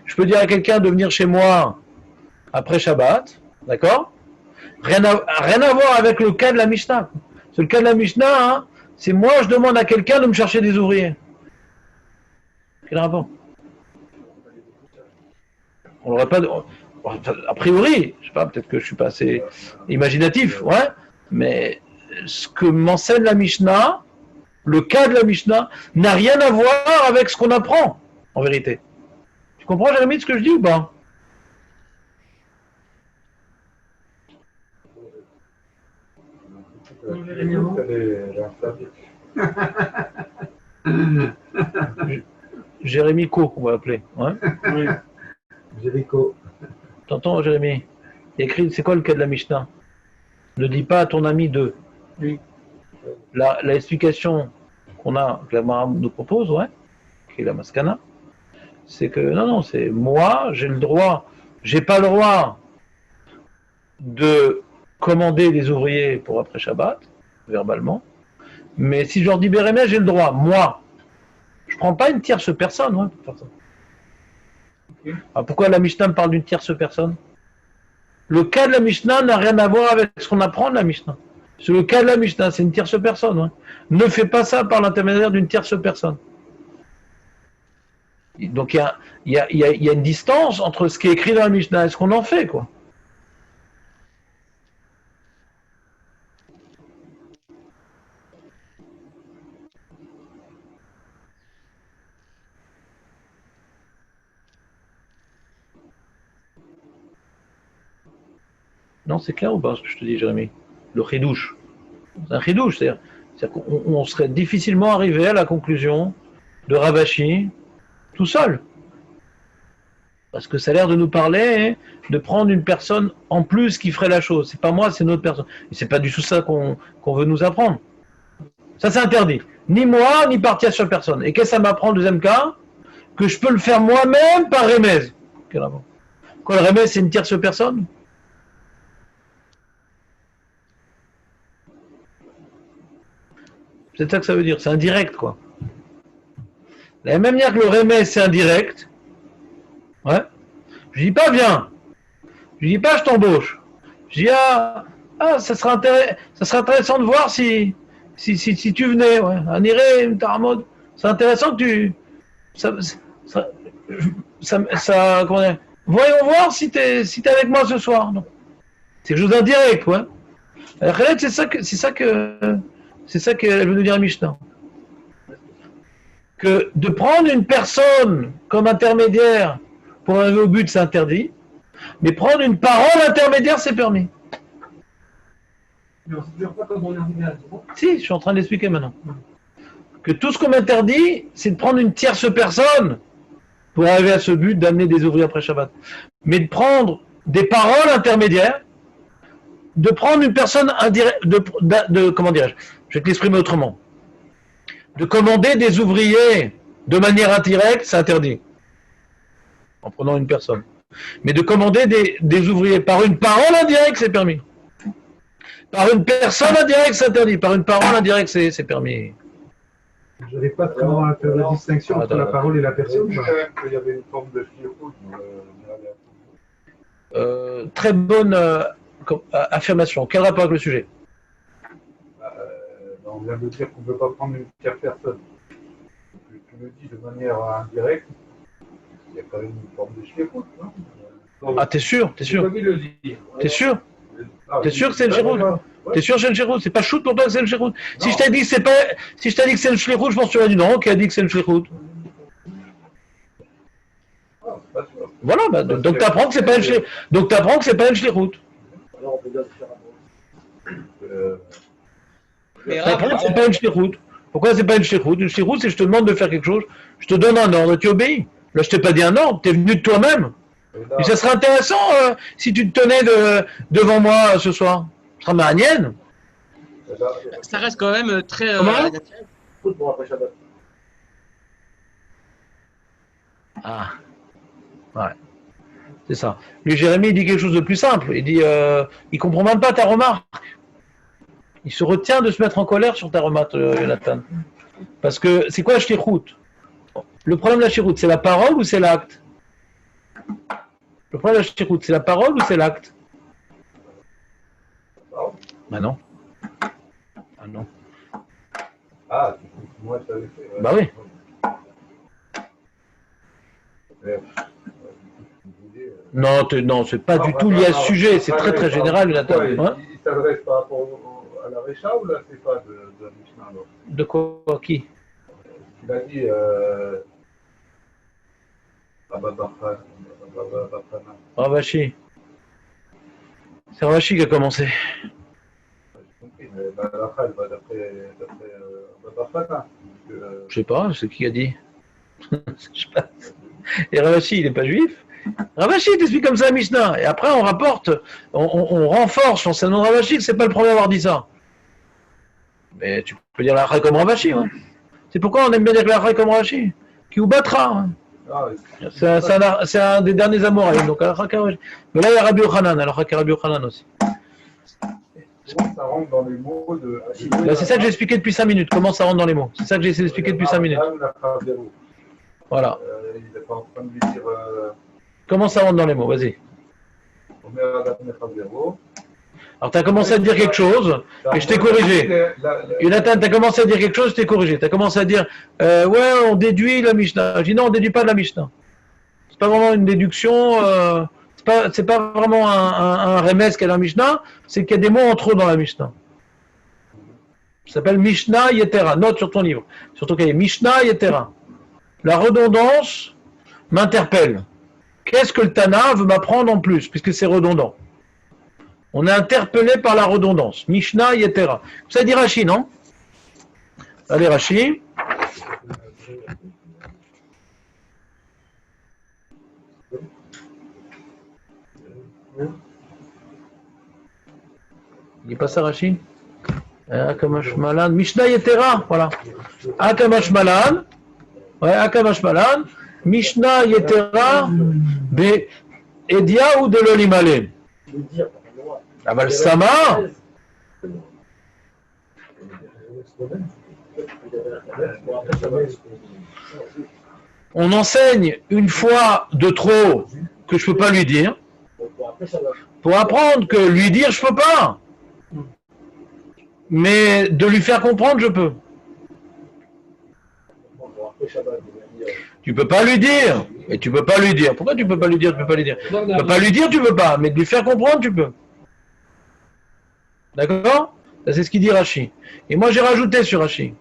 je peux dire à quelqu'un de venir chez moi après Shabbat, d'accord? Rien à voir avec le cas de la Mishnah. C'est le cas de la Mishnah, hein, c'est moi, je demande à quelqu'un de me chercher des ouvriers. Quel rapport? On n'aurait pas de... A priori, je sais pas, peut-être que je suis pas assez imaginatif, ouais, mais ce que m'enseigne la Mishnah, le cas de la Mishnah, n'a rien à voir avec ce qu'on apprend, en vérité. Tu comprends, Jérémy, ce que je dis ou pas? Jérémy Co, on va l'appeler. Ouais. Oui. Jéricho. T'entends, Jérémy? Il y a écrit, c'est quoi le cas de la Mishnah? Ne dis pas à ton ami de. Oui. La explication qu'on a, que la Gemara nous propose, ouais, qui est la Maskana, c'est que non, c'est moi, j'ai le droit, j'ai pas le droit de commander des ouvriers pour après Shabbat, verbalement, mais si je leur dis Bérémès, j'ai le droit, moi. Je prends pas une tierce personne, ouais, pour faire ça. Okay. Alors pourquoi la Mishnah me parle d'une tierce personne? Le cas de la Mishnah n'a rien à voir avec ce qu'on apprend de la Mishnah. Sur le cas de la Mishnah, c'est une tierce personne. Ouais. Ne fais pas ça par l'intermédiaire d'une tierce personne. Donc il y a une distance entre ce qui est écrit dans la Mishnah et ce qu'on en fait, quoi. Non, c'est clair ou pas ce que je te dis, Jérémy? Le chidouche. C'est un chidouche, c'est-à-dire qu'on serait difficilement arrivé à la conclusion de Ravashi tout seul. Parce que ça a l'air de nous parler de prendre une personne en plus qui ferait la chose. C'est pas moi, c'est une autre personne. Et c'est pas du tout ça qu'on veut nous apprendre. Ça, c'est interdit. Ni moi, ni par tierce personne. Et qu'est-ce que ça m'apprend, le deuxième cas? Que je peux le faire moi-même par Rémez. Quoi, le Rémez, c'est une tierce personne? C'est ça que ça veut dire, c'est indirect, quoi. De la même manière que le Rémez, c'est indirect, ouais. Je dis pas viens, je dis pas je t'embauche, je dis ça serait intéressant de voir si tu venais, ouais. Aniré, Taramod, c'est intéressant que tu, comment dire, voyons voir si t'es avec moi ce soir. Non. C'est quelque chose d'indirect, ouais. Alors, c'est ça qu'elle veut nous dire à Mishnah. Que de prendre une personne comme intermédiaire pour arriver au but, c'est interdit. Mais prendre une parole intermédiaire, c'est permis. Mais on ne sait toujours pas comment on est arrivé à ça. Si, je suis en train d'expliquer maintenant. Que tout ce qu'on m'interdit, c'est de prendre une tierce personne pour arriver à ce but d'amener des ouvriers après Shabbat. Mais de prendre des paroles intermédiaires, de prendre une personne indirecte, comment dirais-je? Je vais te l'exprimer autrement. De commander des ouvriers de manière indirecte, c'est interdit. En prenant une personne. Mais de commander des ouvriers par une parole indirecte, c'est permis. Par une personne indirecte, c'est interdit. Par une parole indirecte, c'est permis. Je n'arrive pas vraiment à faire la distinction entre la parole et la personne. Il y avait une forme de filosophie. Très bonne affirmation. Quel rapport avec le sujet? On vient de dire qu'on ne peut pas prendre une tierce personne. Tu le dis de manière indirecte, il y a quand même une forme de shlichut, non? Ah, t'es sûr? T'es sûr? T'es sûr? T'es sûr que c'est le shlichut? T'es sûr que c'est le shlichut? C'est pas shoot pour toi que c'est le shlichut? Si je t'ai dit que c'est pas, si je t'ai dit que c'est le shlichut, je pense que tu m'as dit non, qui a dit que c'est le shlichut? Voilà, bah, donc t'apprends que c'est pas une shlichut. Donc t'apprends que c'est pas une shlichut. Alors on peut dire différemment. T'apprends que c'est pas une shlichut. Pourquoi c'est pas une shlichut? Une shlichut, c'est que je te demande de faire quelque chose, je te donne un ordre, tu obéis. Là, je t'ai pas dit un ordre, t'es venu de toi-même. Et ça serait intéressant si tu te tenais devant moi ce soir. Ce serait marnienne. Ça reste quand même très. Comment naturel. Foot pour après Shabbat. Ah, ouais. C'est ça. Lui, Jérémie, il dit quelque chose de plus simple. Il dit, il comprend même pas ta remarque. Il se retient de se mettre en colère sur ta remarque, Jonathan. Parce que, c'est quoi la shlichut? Le problème de la shlichut, c'est la parole ou c'est l'acte? Le problème de la shlichut, c'est la parole ou c'est l'acte? Bah non. Ah non. Ah, moi je t'avais fait. Bah oui. Non, non, c'est pas du tout lié à ce sujet, c'est très très général, Jonathan. Hein? Il s'adresse par rapport à la Récha ou là, c'est pas de la Mishnah alors? De quoi? Qui? Il a dit Ravashi. C'est Ravashi qui a commencé. J'ai compris, mais la Récha, elle va d'après Bafana. Je sais pas, c'est qui a dit. Je sais pas. Et Ravashi, il n'est pas juif. Ravashi t'explique comme ça à Mishnah. Et après, on rapporte, on renforce l'enseignement de Ravashi, que c'est pas le premier à avoir dit ça. Mais tu peux dire la Racha comme Ravashi. Hein. C'est pourquoi on aime bien dire la Racha comme Ravashi. Qui vous battra. Hein. C'est un des derniers Amoraïm. Donc, la Racha. Mais là, il y a Rabbi Yochanan. Alors, il y a Rabbi Yochanan aussi. Ça rentre dans les mots de. Là, c'est ça que j'ai expliqué depuis 5 minutes. Comment ça rentre dans les mots. C'est ça que j'ai essayé d'expliquer depuis 5 minutes. Voilà. Il n'est pas en train de lui dire. Comment ça rentre dans les mots? Vas-y. Alors, tu as commencé à dire quelque chose, et je t'ai corrigé. Jonathan, tu as commencé à dire quelque chose, je t'ai corrigé. Tu as commencé à dire, ouais, on déduit la Mishnah. Je dis non, on ne déduit pas de la Mishnah. C'est pas vraiment une déduction, c'est pas vraiment un remès qu'il y a dans la Mishnah, c'est qu'il y a des mots en trop dans la Mishnah. Ça s'appelle Mishnah Yetera. Note sur ton livre, sur ton cahier. Mishnah Yetera. La redondance m'interpelle. Qu'est-ce que le Tana veut m'apprendre en plus, puisque c'est redondant? On est interpellé par la redondance. Mishnah Yetera. Ça dit Rashi, non? Allez, Rashi. Il n'est pas ça, Rashi? Akamash Malan. Mishnah Yetera, voilà. Akamash Malan. Ouais, Akamash Malan. Mishnah Yetera. Be Edia ou de l'Olimale. Ah bah le Sama. On enseigne une fois de trop que je ne peux pas lui dire. Pour apprendre que lui dire je ne peux pas. Mais de lui faire comprendre je peux. Tu peux pas lui dire. Et tu peux pas lui dire. Pourquoi tu peux pas lui dire? Tu peux pas lui dire. Tu peux pas lui dire, tu peux pas. Mais de lui faire comprendre, tu peux. D'accord? C'est ce qu'il dit Rashi. Et moi j'ai rajouté sur Rashi.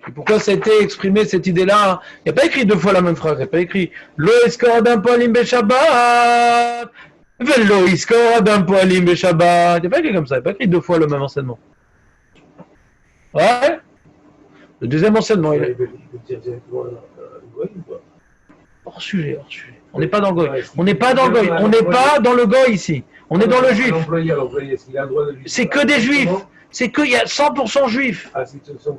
Et pourquoi ça a été exprimé cette idée-là? Il n'y a pas écrit 2 fois la même phrase. Il n'y a pas écrit Lo iskor adam poalim beshabbat. Velo iskor adam poalim beshabbat. Il n'y a pas écrit comme ça. Il n'y a pas écrit 2 fois le même enseignement. Ouais? Le deuxième enseignement, il est. Hors sujet, hors sujet. On n'est pas dans le goy. On n'est pas dans le goy. On n'est pas dans le goy ici. On est dans le juif. C'est que des juifs. C'est qu'il y a 100% juifs.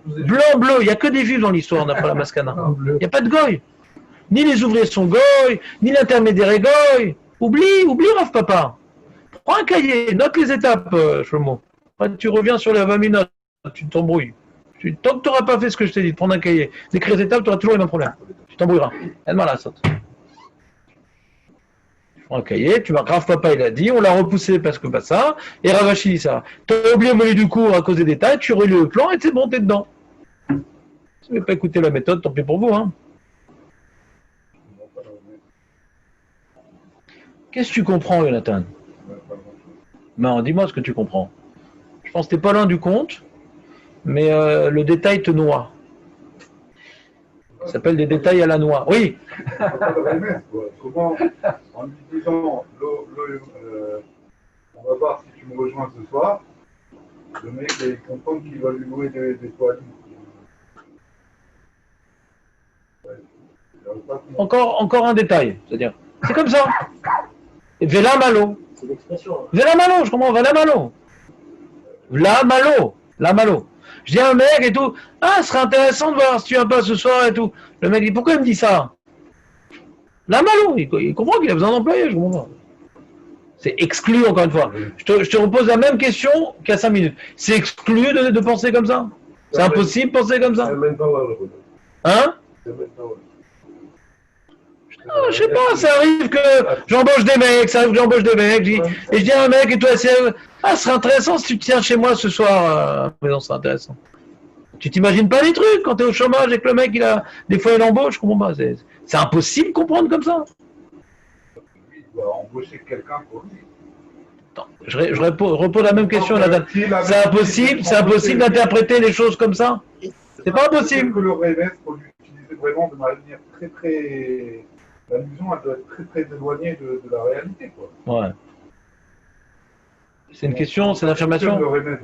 Blanc, bleu. Il n'y a que des juifs dans l'histoire d'après la Maskana. Il n'y a pas de goy. Ni les ouvriers sont goy, ni l'intermédiaire est goy. Oublie, Rav Papa. Prends un cahier, note les étapes, Shlomo. Tu reviens sur les 20 minutes, tu t'embrouilles. Tant que tu n'auras pas fait ce que je t'ai dit, de prendre un cahier, d'écrire les étapes, tu auras toujours les mêmes problèmes. Tu t'embrouilleras. Elle m'a la saute. Un cahier, tu vas, Rav Papa il a dit, on l'a repoussé parce que pas ça, et Ravashi dit ça. Tu as oublié au milieu du cours à cause des détails, tu relis le plan et c'est bon, t'es dedans. Si vous n'avez pas écouté la méthode, tant pis pour vous. Hein. Qu'est-ce que tu comprends, Jonathan? Non, dis-moi ce que tu comprends. Je pense que tu n'es pas loin du compte, mais le détail te noie. Ça s'appelle des détails à la noix. Oui. Comment, en lui disant, on va voir si tu me rejoins ce soir, le mec est content qu'il va lui louer des toilettes. Encore un détail. C'est-à-dire, c'est comme ça. Vela malo. C'est l'expression. Vela malo, je comprends, vela malo. La malo. Je dis à un mec et tout, ah, ce serait intéressant de voir si tu viens pas ce soir et tout. Le mec dit, pourquoi il me dit ça? La malo, il comprend qu'il a besoin d'employés, je comprends. C'est exclu, encore une fois. Je te repose la même question qu'il y a 5 minutes. C'est exclu de penser comme ça? C'est impossible de penser comme ça? Hein? Non, je sais pas, ça arrive que j'embauche des mecs, et je dis à un mec, et toi, ah, ce serait intéressant si tu tiens chez moi ce soir. Mais non, c'est intéressant. Tu t'imagines pas les trucs quand tu es au chômage et que le mec, des fois, il embauche, je comprends pas. C'est impossible de comprendre comme ça. Il doit embaucher quelqu'un pour lui. Attends, je repose la même question, Nathan. C'est impossible d'interpréter les choses comme ça? C'est pas impossible. Que le RMS, il faut l'utiliser vraiment de manière très très. L'allusion, elle doit être très très éloignée de la réalité, quoi. Ouais. C'est une question, c'est une affirmation. Le RMS,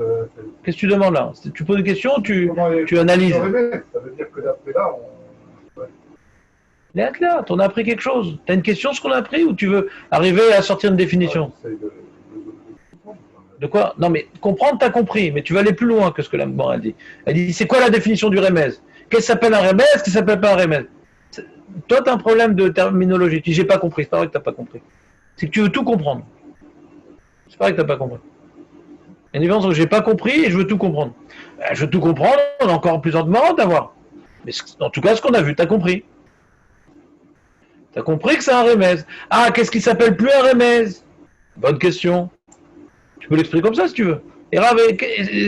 Qu'est-ce que tu demandes là? Tu poses une question, tu analyses. Le RMS, ça veut dire que d'après là, Les athlètes, on a appris quelque chose. Tu as une question sur ce qu'on a appris ou tu veux arriver à sortir une définition? De quoi? Non, mais comprendre, tu as compris, mais tu vas aller plus loin que ce que la Gemara a dit. Elle dit, c'est quoi la définition du remez? Qu'est-ce qui s'appelle un remez? Qu'est-ce qui s'appelle pas un remez? Toi, tu as un problème de terminologie. Tu dis, j'ai pas compris. C'est pas vrai que tu n'as pas compris. C'est que tu veux tout comprendre. C'est pas vrai que tu n'as pas compris. Il y a une différence entre j'ai pas compris et je veux tout comprendre. Je veux tout comprendre, on a encore plus de marrant à voir. Mais en tout cas, ce qu'on a vu, tu as compris. Tu as compris que c'est un remez. Ah, qu'est-ce qui s'appelle plus un remez? Bonne question. Tu peux l'expliquer comme ça si tu veux. Et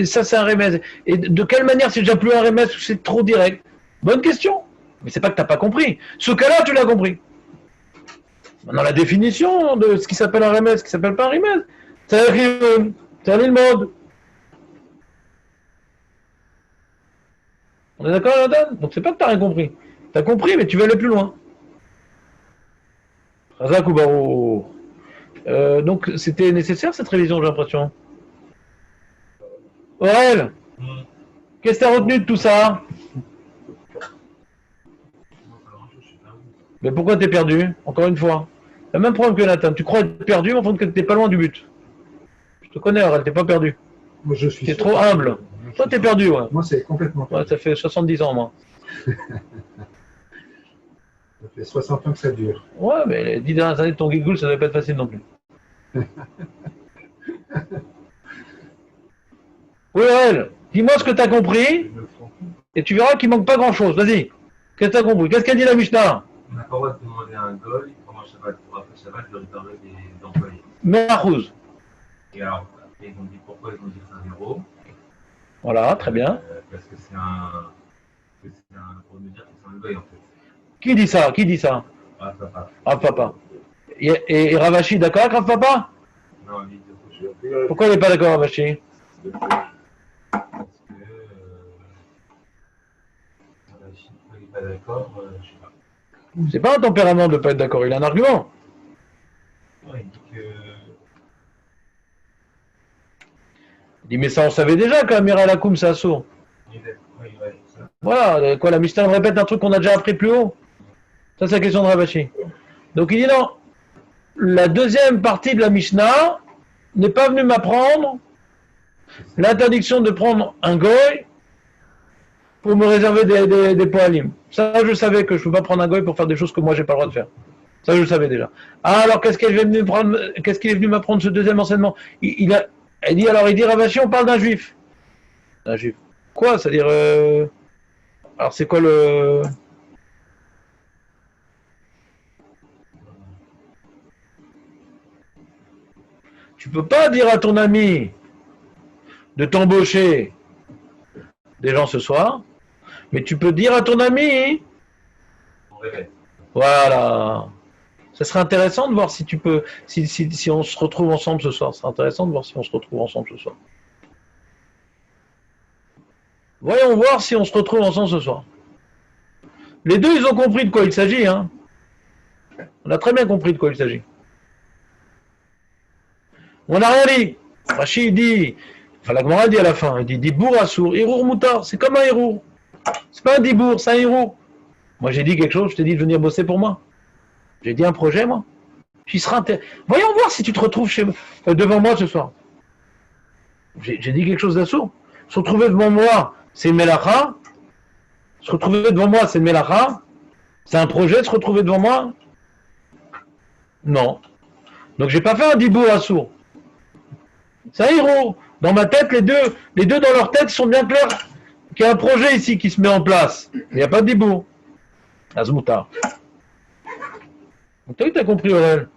ça, c'est un remez. Et de quelle manière c'est déjà plus un remez ou c'est trop direct? Bonne question. Mais c'est pas que tu n'as pas compris. Ce cas-là, tu l'as compris. Maintenant, la définition de ce qui s'appelle un remez, ce qui s'appelle pas un remez, c'est le mode. On est d'accord, Nathan? Donc c'est pas que tu n'as rien compris. Tu as compris, mais tu veux aller plus loin. Razak ou Barou. Donc c'était nécessaire cette révision, j'ai l'impression. Aurel, qu'est-ce que tu as retenu de tout ça? Mais pourquoi t'es perdu? Encore une fois. Le même problème que Nathan. Tu crois être perdu, mais en fait, que t'es pas loin du but. Je te connais, Aurel, t'es pas perdu. Moi, je suis. T'es trop humble. Toi, t'es perdu, ouais. Moi, c'est complètement perdu. Ouais, ça fait 70 ans, moi. Ça fait 60 ans que ça dure. Ouais, mais les 10 dernières années de ton guigoule, ça ne devait pas être facile non plus. Oui, Aurel, dis-moi ce que t'as compris, et tu verras qu'il manque pas grand-chose. Vas-y. Qu'est-ce que t'as compris? Qu'est-ce qu'a dit la Mishnah? On n'a pas le droit de demander à un goy pendant Shabbat. Pour après Shabbat, je lui parler des employés. Me'achouz. Et alors, après, ils ont dit pourquoi ils ont dit que c'est un héros. Voilà, très bien. Parce que c'est un. Pour nous dire que c'est un goy en fait. Qui dit ça? Qui dit ça? Ah, papa. Rav Papa. Et Ravashi, d'accord avec Rav Papa? Non, il dit Pourquoi il n'est pas d'accord, Ravashi? parce que. Il n'est pas d'accord, je sais pas. C'est pas un tempérament de ne pas être d'accord, il a un argument. Ouais, il dit que. Il dit, mais ça on savait déjà qu'Amir Lakoum c'est assourd. Oui, ça. Voilà, quoi, la Mishnah répète un truc qu'on a déjà appris plus haut. Ça, c'est la question de Ravashi. Donc il dit non, la deuxième partie de la Mishnah n'est pas venue m'apprendre l'interdiction de prendre un goy pour me réserver des poalim. Ça, je savais que je ne peux pas prendre un goy pour faire des choses que moi, j'ai pas le droit de faire. Ça, je le savais déjà. Ah, alors, qu'est-ce qu'il est venu m'apprendre ce deuxième enseignement? Il dit Ravashi, on parle d'un juif. Un juif. Quoi? C'est-à-dire... Alors, c'est quoi le... Tu peux pas dire à ton ami de t'embaucher des gens ce soir, mais tu peux dire à ton ami... Voilà. Ça serait intéressant de voir si tu peux... Si on se retrouve ensemble ce soir. Ce serait intéressant de voir si on se retrouve ensemble ce soir. Voyons voir si on se retrouve ensemble ce soir. Les deux, ils ont compris de quoi il s'agit. Hein. On a très bien compris de quoi il s'agit. On n'a rien dit. Rachid dit, enfin la Gemara dit à la fin, il dit Dibour Assour, Hirour Moutar, c'est comme un Hirour. C'est pas un Dibour, c'est un Hirour. Moi j'ai dit quelque chose, je t'ai dit de venir bosser pour moi. J'ai dit un projet, moi. Voyons voir si tu te retrouves devant moi ce soir. J'ai dit quelque chose d'assourd. Se retrouver devant moi, c'est une melacha. Se retrouver devant moi, c'est une melacha. C'est un projet de se retrouver devant moi? Non. Donc j'ai pas fait un dibour assourd. C'est un héros. Dans ma tête, les deux dans leur tête sont bien clairs qu'il y a un projet ici qui se met en place. Il n'y a pas de dibour. Azmoutar. Donc, tu as compris, Aurel.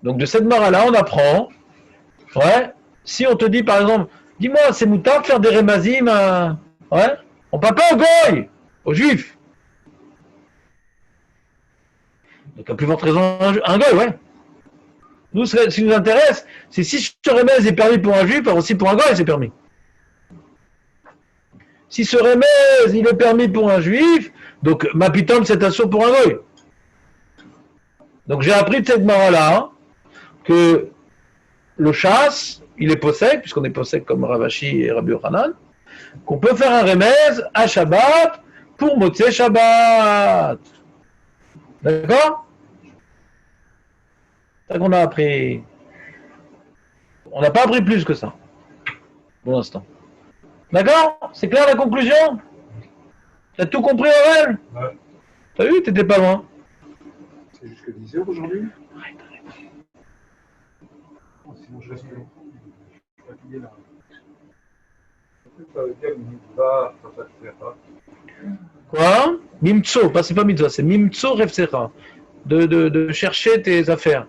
Donc, de cette mara-là, on apprend. Ouais. Si on te dit, par exemple, dis-moi, c'est moutard de faire des rémazim ouais. On parle pas aux goy, aux juifs. Donc, à plus forte raison, un goy, ouais. Nous, ce qui nous intéresse, c'est si ce remez est permis pour un juif, alors aussi pour un goy, c'est permis. Si ce remez, il est permis pour un juif, donc ma pitom, c'est assaut pour un goy. Donc j'ai appris de cette mara-là hein, que le chasse, il est possèque, puisqu'on est possèque comme Ravashi et Rabbi Yochanan, qu'on peut faire un remez à Shabbat pour Motzei Shabbat. D'accord? C'est ça qu'on a appris. On n'a pas appris plus que ça, pour l'instant. D'accord? C'est clair la conclusion? T'as tout compris, Aurel? Ouais. T'as vu? T'étais pas loin. C'est jusque 10 heures aujourd'hui? Oh, sinon je reste longtemps. Je suis fatigué là. Ça veut dire mitzvah, ça te fait pas. Quoi? Mimtso, c'est pas mitzvah, c'est mimtso refsecha. De chercher tes affaires.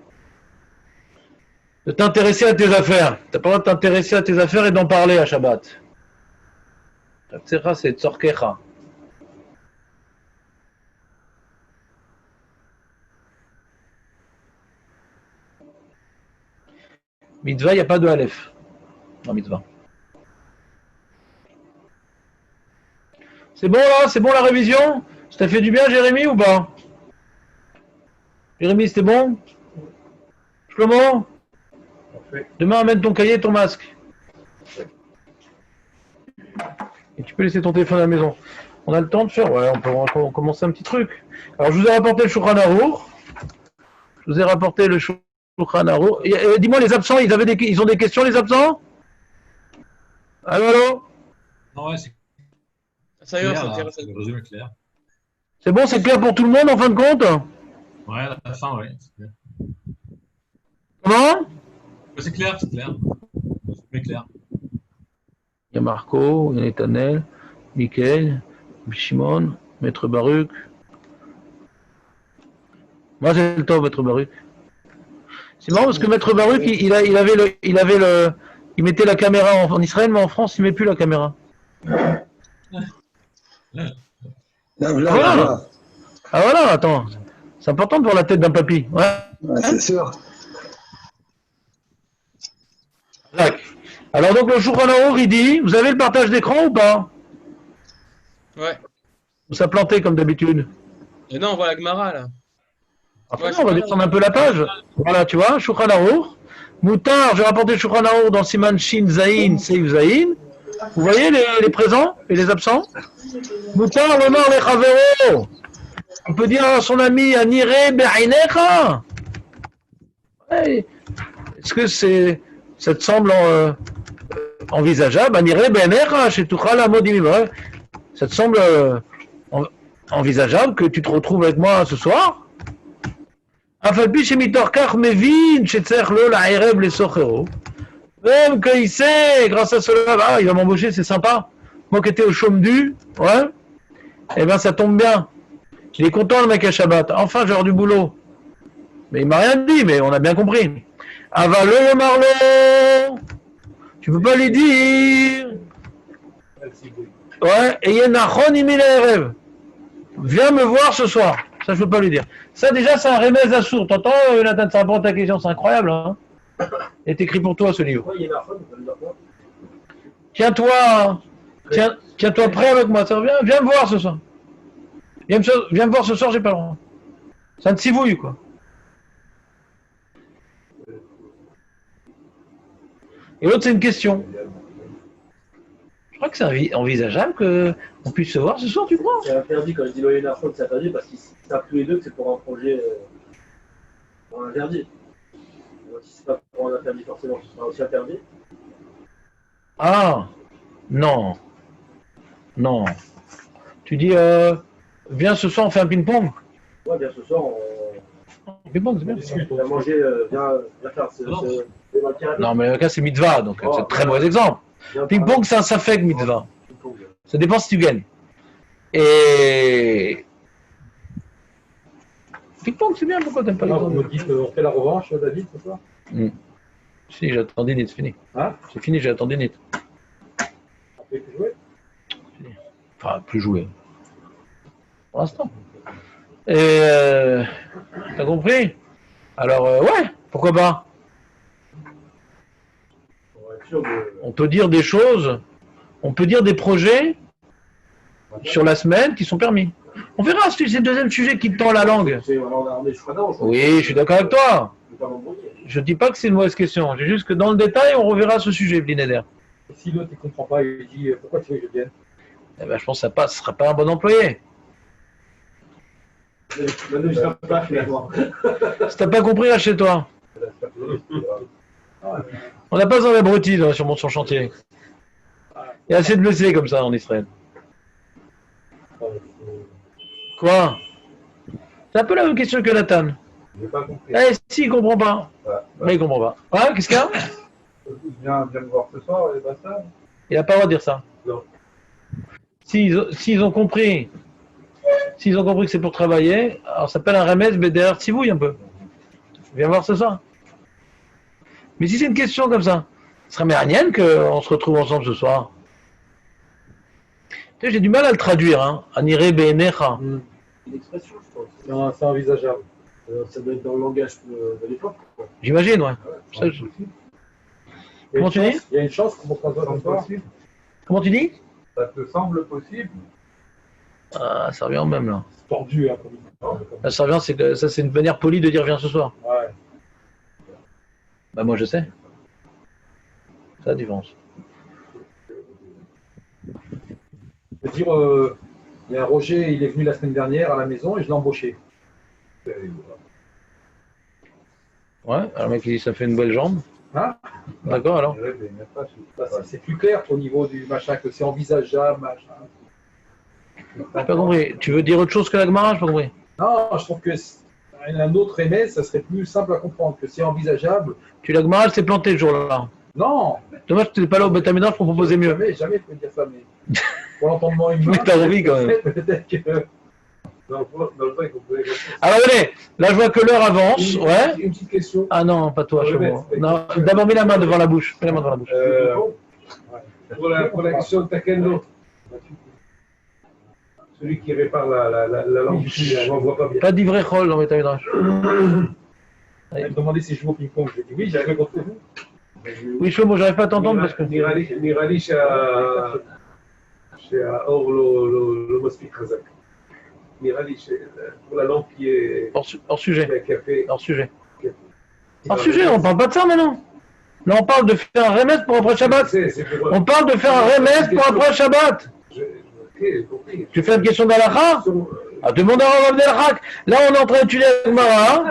De t'intéresser à tes affaires. T'as pas le droit de t'intéresser à tes affaires et d'en parler à Shabbat. Refsecha, c'est tzorkecha. Mitzvah, il n'y a pas de Aleph dans mitzvah. C'est bon là? C'est bon la révision? Ça t'a fait du bien, Jérémy, ou pas? Jérémy, c'était bon? Shlomo? Parfait. Demain, amène ton cahier et ton masque. Et tu peux laisser ton téléphone à la maison. On a le temps de faire? Ouais, on peut commencer un petit truc. Alors, je vous ai rapporté le Shulchan Aruch. Je vous ai rapporté le Shulchan Aruch. Dis-moi, les absents, ils ont des questions, les absents? Allô? Non, ouais, c'est Ça y est, clair, c'est là. clair. Le résumé est clair. C'est bon, c'est clair pour tout le monde en fin de compte? Ouais, à la fin, ouais. C'est clair. Comment? Ouais, c'est clair, c'est clair. Le résumé est clair. Il y a Marco, il y a Netanel, Michael, Shimon, Maître Baruch. Moi j'ai le temps, Maître Baruch. C'est marrant parce que Maître Baruch, il mettait la caméra en Israël, mais en France, il met plus la caméra. Voilà. Ah voilà, attends. C'est important de voir la tête d'un papy. Ouais. Ouais, c'est sûr. Tac. Alors donc le Shulchan Aruch, il dit, vous avez le partage d'écran ou pas? Ouais. Ou ça plantait comme d'habitude? Et non, on voit la Gemara là. Enfin, Ouais, non, on va descendre un peu la page. Voilà, tu vois, Shulchan Aruch. Moutar, j'ai rapporté Shulchan Aruch dans Siman Shin Zayin, Seif Zayin. Vous voyez les présents et les absents? Moutar, l'honneur, les chavero. On peut dire à son ami, Anire Be'ainecha. Ouais. Est-ce que ça te semble envisageable? Anire Be'ainecha, chez Tuchal Modim. Ça te semble envisageable que tu te retrouves avec moi ce soir? Afalpi chez Mitorkach Mevin, chez Tzerlo, la Erev, les Sochero. Même qu'il sait, grâce à cela, ah, il va m'embaucher, c'est sympa. Moi qui étais au chaume du, ouais, eh ben ça tombe bien. Il est content le mec à Shabbat. Enfin, j'ai du boulot. Mais il m'a rien dit, mais on a bien compris. Avalo Marlo, tu peux pas lui dire. Ouais, et Yenachon Imil Erev. Viens me voir ce soir. Ça, je peux pas lui dire. Ça, déjà, c'est un remède à sourd. T'entends, Nathan, ça répond à ta question. C'est incroyable, hein. Il est écrit pour toi, ce livre. Pourquoi il y a la faute, ça veut dire quoi? Tiens-toi prêt avec moi. Ça, viens me voir ce soir. Viens me voir ce soir, j'ai pas le droit. C'est un de civouille, quoi. Et l'autre, c'est une question. Je crois que c'est envisageable qu'on puisse se voir ce soir, tu crois? C'est interdit quand je dis loyer d'info, c'est interdit parce qu'ils savent tous les deux que c'est pour un projet pour un interdit. Donc si c'est pas pour un interdit forcément, ce sera aussi interdit. Ah, non. Non. Tu dis, viens ce soir, on fait un ping-pong. Ouais, bien ce soir, Ping-pong, c'est bien. on va manger, viens faire Non, mais le cas, c'est mitzvah, donc c'est un très mauvais exemple. Ping-pong, c'est un safek mitzvah. Ça dépend si tu gagnes. Et. Ping-pong, c'est bien, pourquoi t'aimes pas les Alors, vous autres? me dites, on fait la revanche, David, ce soir? Si, j'attends Dinit, c'est fini. Hein? C'est fini, j'attends Dinit. On fait plus jouer? Enfin, plus jouer. Pour l'instant. Et. T'as compris? Alors, ouais, pourquoi pas? On peut dire des choses, on peut dire des projets sur la semaine qui sont permis. On verra, c'est le deuxième sujet qui te tend la langue. Oui, je suis d'accord avec toi. Je ne dis pas que c'est une mauvaise question. J'ai juste que dans le détail, on reverra ce sujet, Blinéder. Et si l'autre ne comprend pas, il dit pourquoi tu veux que je vienne? Eh ben, je pense que ce ne sera pas un bon employé. Si tu n'as pas compris, reste chez toi. On n'a pas besoin d'abrutis sur son chantier. Il y a assez de blessés comme ça en Israël. Quoi? C'est un peu la même question que Nathan. J'ai pas compris. Eh, si, il comprend pas. Mais il comprend pas. Ouais, qu'est-ce qu'il y a? Viens me voir ce soir et basta. Il n'a pas le droit de dire ça. Non. S'ils ont compris, que c'est pour travailler, alors ça s'appelle un remède, mais derrière Tivouille un peu. Viens voir ce soir. Mais si c'est une question comme ça, ce serait méranienne qu'on se retrouve ensemble ce soir. Tu sais, j'ai du mal à le traduire, hein. Anire be'enecha. Une expression, je pense. Non, c'est envisageable. Ça doit être dans le langage de l'époque. J'imagine, ouais. Ça, Comment tu dis? Il y a une chance qu'on se rencontre ce soir. Comment tu dis? Ça te semble possible? Ah, ça revient au même, là. C'est tordu, hein, comme Ça revient, c'est que ça, c'est une manière polie de dire viens ce soir. Ouais. Bah, moi, je sais. C'est la différence. Je veux dire, il y a un Roger, il est venu la semaine dernière à la maison et je l'ai embauché. Ouais, alors le mec, il dit ça fait une belle jambe. Hein? D'accord, alors? C'est plus clair au niveau du machin, que c'est envisageable, machin. J'ai pas compris. Tu veux dire autre chose que la Gemara? J'ai pas compris. Non, je trouve que un autre aimé, ça serait plus simple à comprendre, que c'est envisageable. Tu la Gemara, elle s'est plantée ce jour-là. Non! Dommage que tu n'es pas là au Beth Amikdash pour proposer mieux. Jamais je peux dire ça, mais pour l'entendement humain, Mais t'as envie, quand même. peut-être que... Dans le temps, il faut poser des questions. Alors, venez, là, je vois que l'heure avance. Ouais. Une petite question. Ah non, pas toi, Ouais, Chomo. mais- Non, d'abord, mets la main devant la bouche. Mets la main devant la bouche. Pour la question de Takendo, celui qui répare la lampe, on ne voit pas bien. Pas d'ivré chol dans Beth Amikdash. Elle me demandait si je joue au ping-pong. Je lui ai dit oui, j'arrive contre vous. Oui, Chomo, j'arrive pas à t'entendre parce que. Nirali שהאור לא מספיק חזק. נראה לי pour la lampe qui est Hors sujet. qui a fait. Hors sujet. Hors sujet, on parle pas de ça maintenant. Là, on parle de faire un remède pour après Shabbat. On parle de faire un remède pour après Shabbat. j'ai compris. Tu fais une question d'Alakha? Ah, demande à Rav Abdelhak. Là, on est en train d'étudier la Gemara.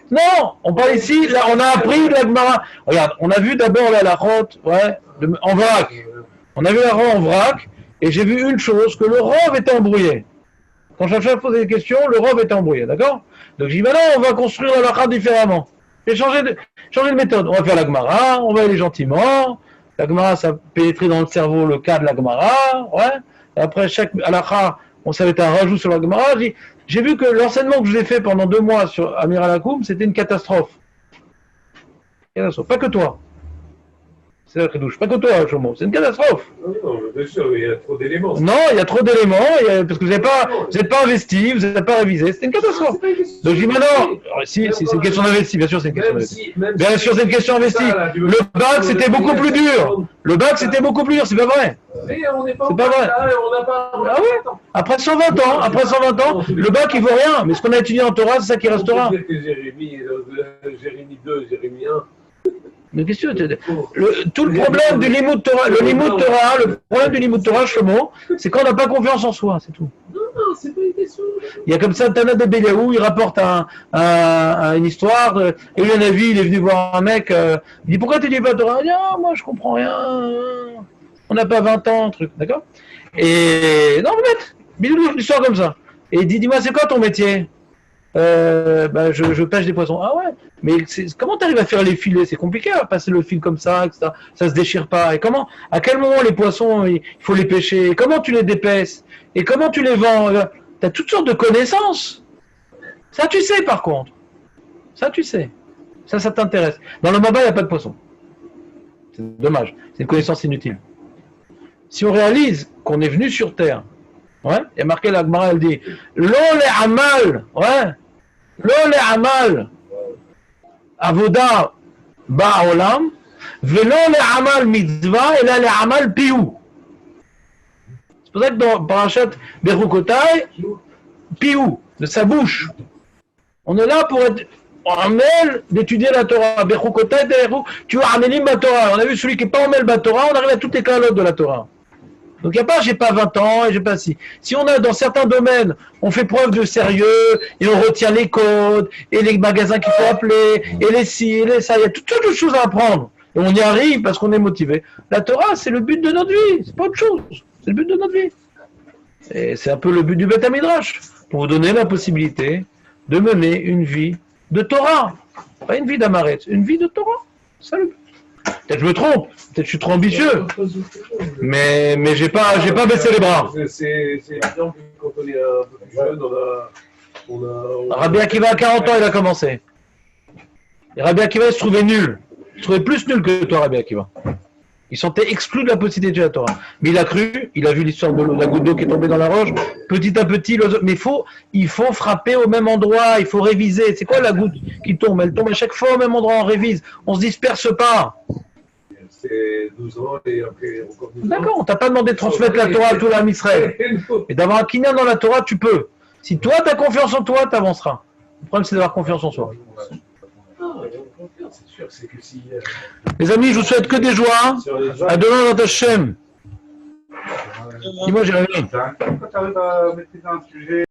Non, on parle ici, là, on a appris la Gemara. Regarde, on a vu d'abord la Lachot, ouais, en vrac. On a vu la Rav en vrac, et j'ai vu une chose, que le Rav était embrouillé. Quand Chacha posait des questions, le Rav était embrouillé, d'accord? Donc j'ai dit, maintenant, on va construire la Lachot différemment. Et changer de méthode. On va faire la Gemara, on va aller gentiment. La Gemara, ça pénétrer dans le cerveau le cas de la Gemara, ouais. Et après, chaque halakha, on savait un rajout sur la Gemara. J'ai vu que l'enseignement que je vous ai fait pendant 2 mois sur Amir al-Hakoum, c'était une catastrophe. Pas que toi. C'est la douche. Pas que toi, Chomo. C'est une catastrophe. Non, bien sûr, il y a trop d'éléments. Non, il y a trop d'éléments, parce que vous n'êtes pas investi, vous n'avez pas révisé. C'est une catastrophe. Donc je dis maintenant, si, c'est une question d'investi, bien sûr, c'est une question d'investi. Bien sûr, c'est une question investie. Le bac, c'était beaucoup plus dur. Le bac, c'était beaucoup plus dur, c'est pas vrai. C'est C'est pas vrai. Ah oui. Après 120 ans, le bac, il vaut rien. Mais ce qu'on a étudié en Torah, c'est ça qui restera. Jérémie 2, Jérémie 1. Mais qu'est-ce que tu veux? Tout le problème du Limoud Torah, le problème du Limoud Torah, Shlomo, c'est qu'on n'a pas confiance en soi, c'est tout. Non, c'est pas une Il y a comme ça, Tana de Beliaou, il rapporte une histoire, et lui, un avis, il est venu voir un mec, il dit, pourquoi tu dis pas Torah? Il dit, ah, moi, je comprends rien, on n'a pas 20 ans, truc, d'accord? Et, non, peut-être, une histoire comme ça. Et il dit, dis-moi, c'est quoi ton métier? Je pêche des poissons. Ah ouais, mais comment tu arrives à faire les filets? C'est compliqué à passer le fil comme ça, etc. Ça se déchire pas. Et comment, à quel moment les poissons, il faut les pêcher? Et comment tu les dépaisses? Et comment tu les vends? Tu as toutes sortes de connaissances. Ça, tu sais, par contre. Ça, tu sais. Ça t'intéresse. Dans le Maba, il n'y a pas de poisson. C'est dommage. C'est une connaissance inutile. Si on réalise qu'on est venu sur Terre, ouais, il y a marqué la Gemara, elle dit Lo le amal, ouais, Lo le amal, avoda ba'olam, velo le amal mitzvah, et là le amal piou. C'est pour ça que dans Parashat Bechukotai, piou, de sa bouche. On est là pour être amel d'étudier la Torah. Bechukotai, tu as amelim la Torah. On a vu celui qui n'est pas amel la Torah, on arrive à toutes les calottes de la Torah. Donc il n'y a pas, j'ai pas 20 ans et j'ai pas si. Si on a dans certains domaines, on fait preuve de sérieux et on retient les codes et les magasins qu'il faut appeler et les ci et les ça, il y a toutes sortes de choses à apprendre. Et on y arrive parce qu'on est motivé. La Torah, c'est le but de notre vie, c'est pas autre chose. C'est le but de notre vie. Et c'est un peu le but du Beth Midrash, pour vous donner la possibilité de mener une vie de Torah. Pas une vie d'Amaret, une vie de Torah. C'est ça le but. Peut-être je me trompe, peut-être je suis trop ambitieux, mais j'ai pas baissé les bras. C'est évident que quand on est un peu plus jeune, on a Rabbi Akiva à 40 ans, il a commencé. Et Rabbi Akiva, il se trouvait nul. Il se trouvait plus nul que toi, Rabbi Akiva. Il sentait exclu de la possibilité de la Torah. Mais il a cru, il a vu l'histoire de la goutte d'eau qui est tombée dans la roche. Petit à petit, mais il faut frapper au même endroit, il faut réviser. C'est quoi la goutte qui tombe? Elle tombe à chaque fois au même endroit, on révise. On se disperse pas. C'est 12 ans et après encore 12 ans. D'accord, on t'a pas demandé de transmettre la Torah à tout l'âme Israël. Mais d'avoir un kinyan dans la Torah, tu peux. Si toi, tu as confiance en toi, tu avanceras. Le problème, c'est d'avoir confiance en soi. C'est sûr, c'est que si. Les amis, je vous souhaite que des joies. À demain dans Hachem. Dis-moi, Jérémy. Quand tu arrives à maîtriser un sujet.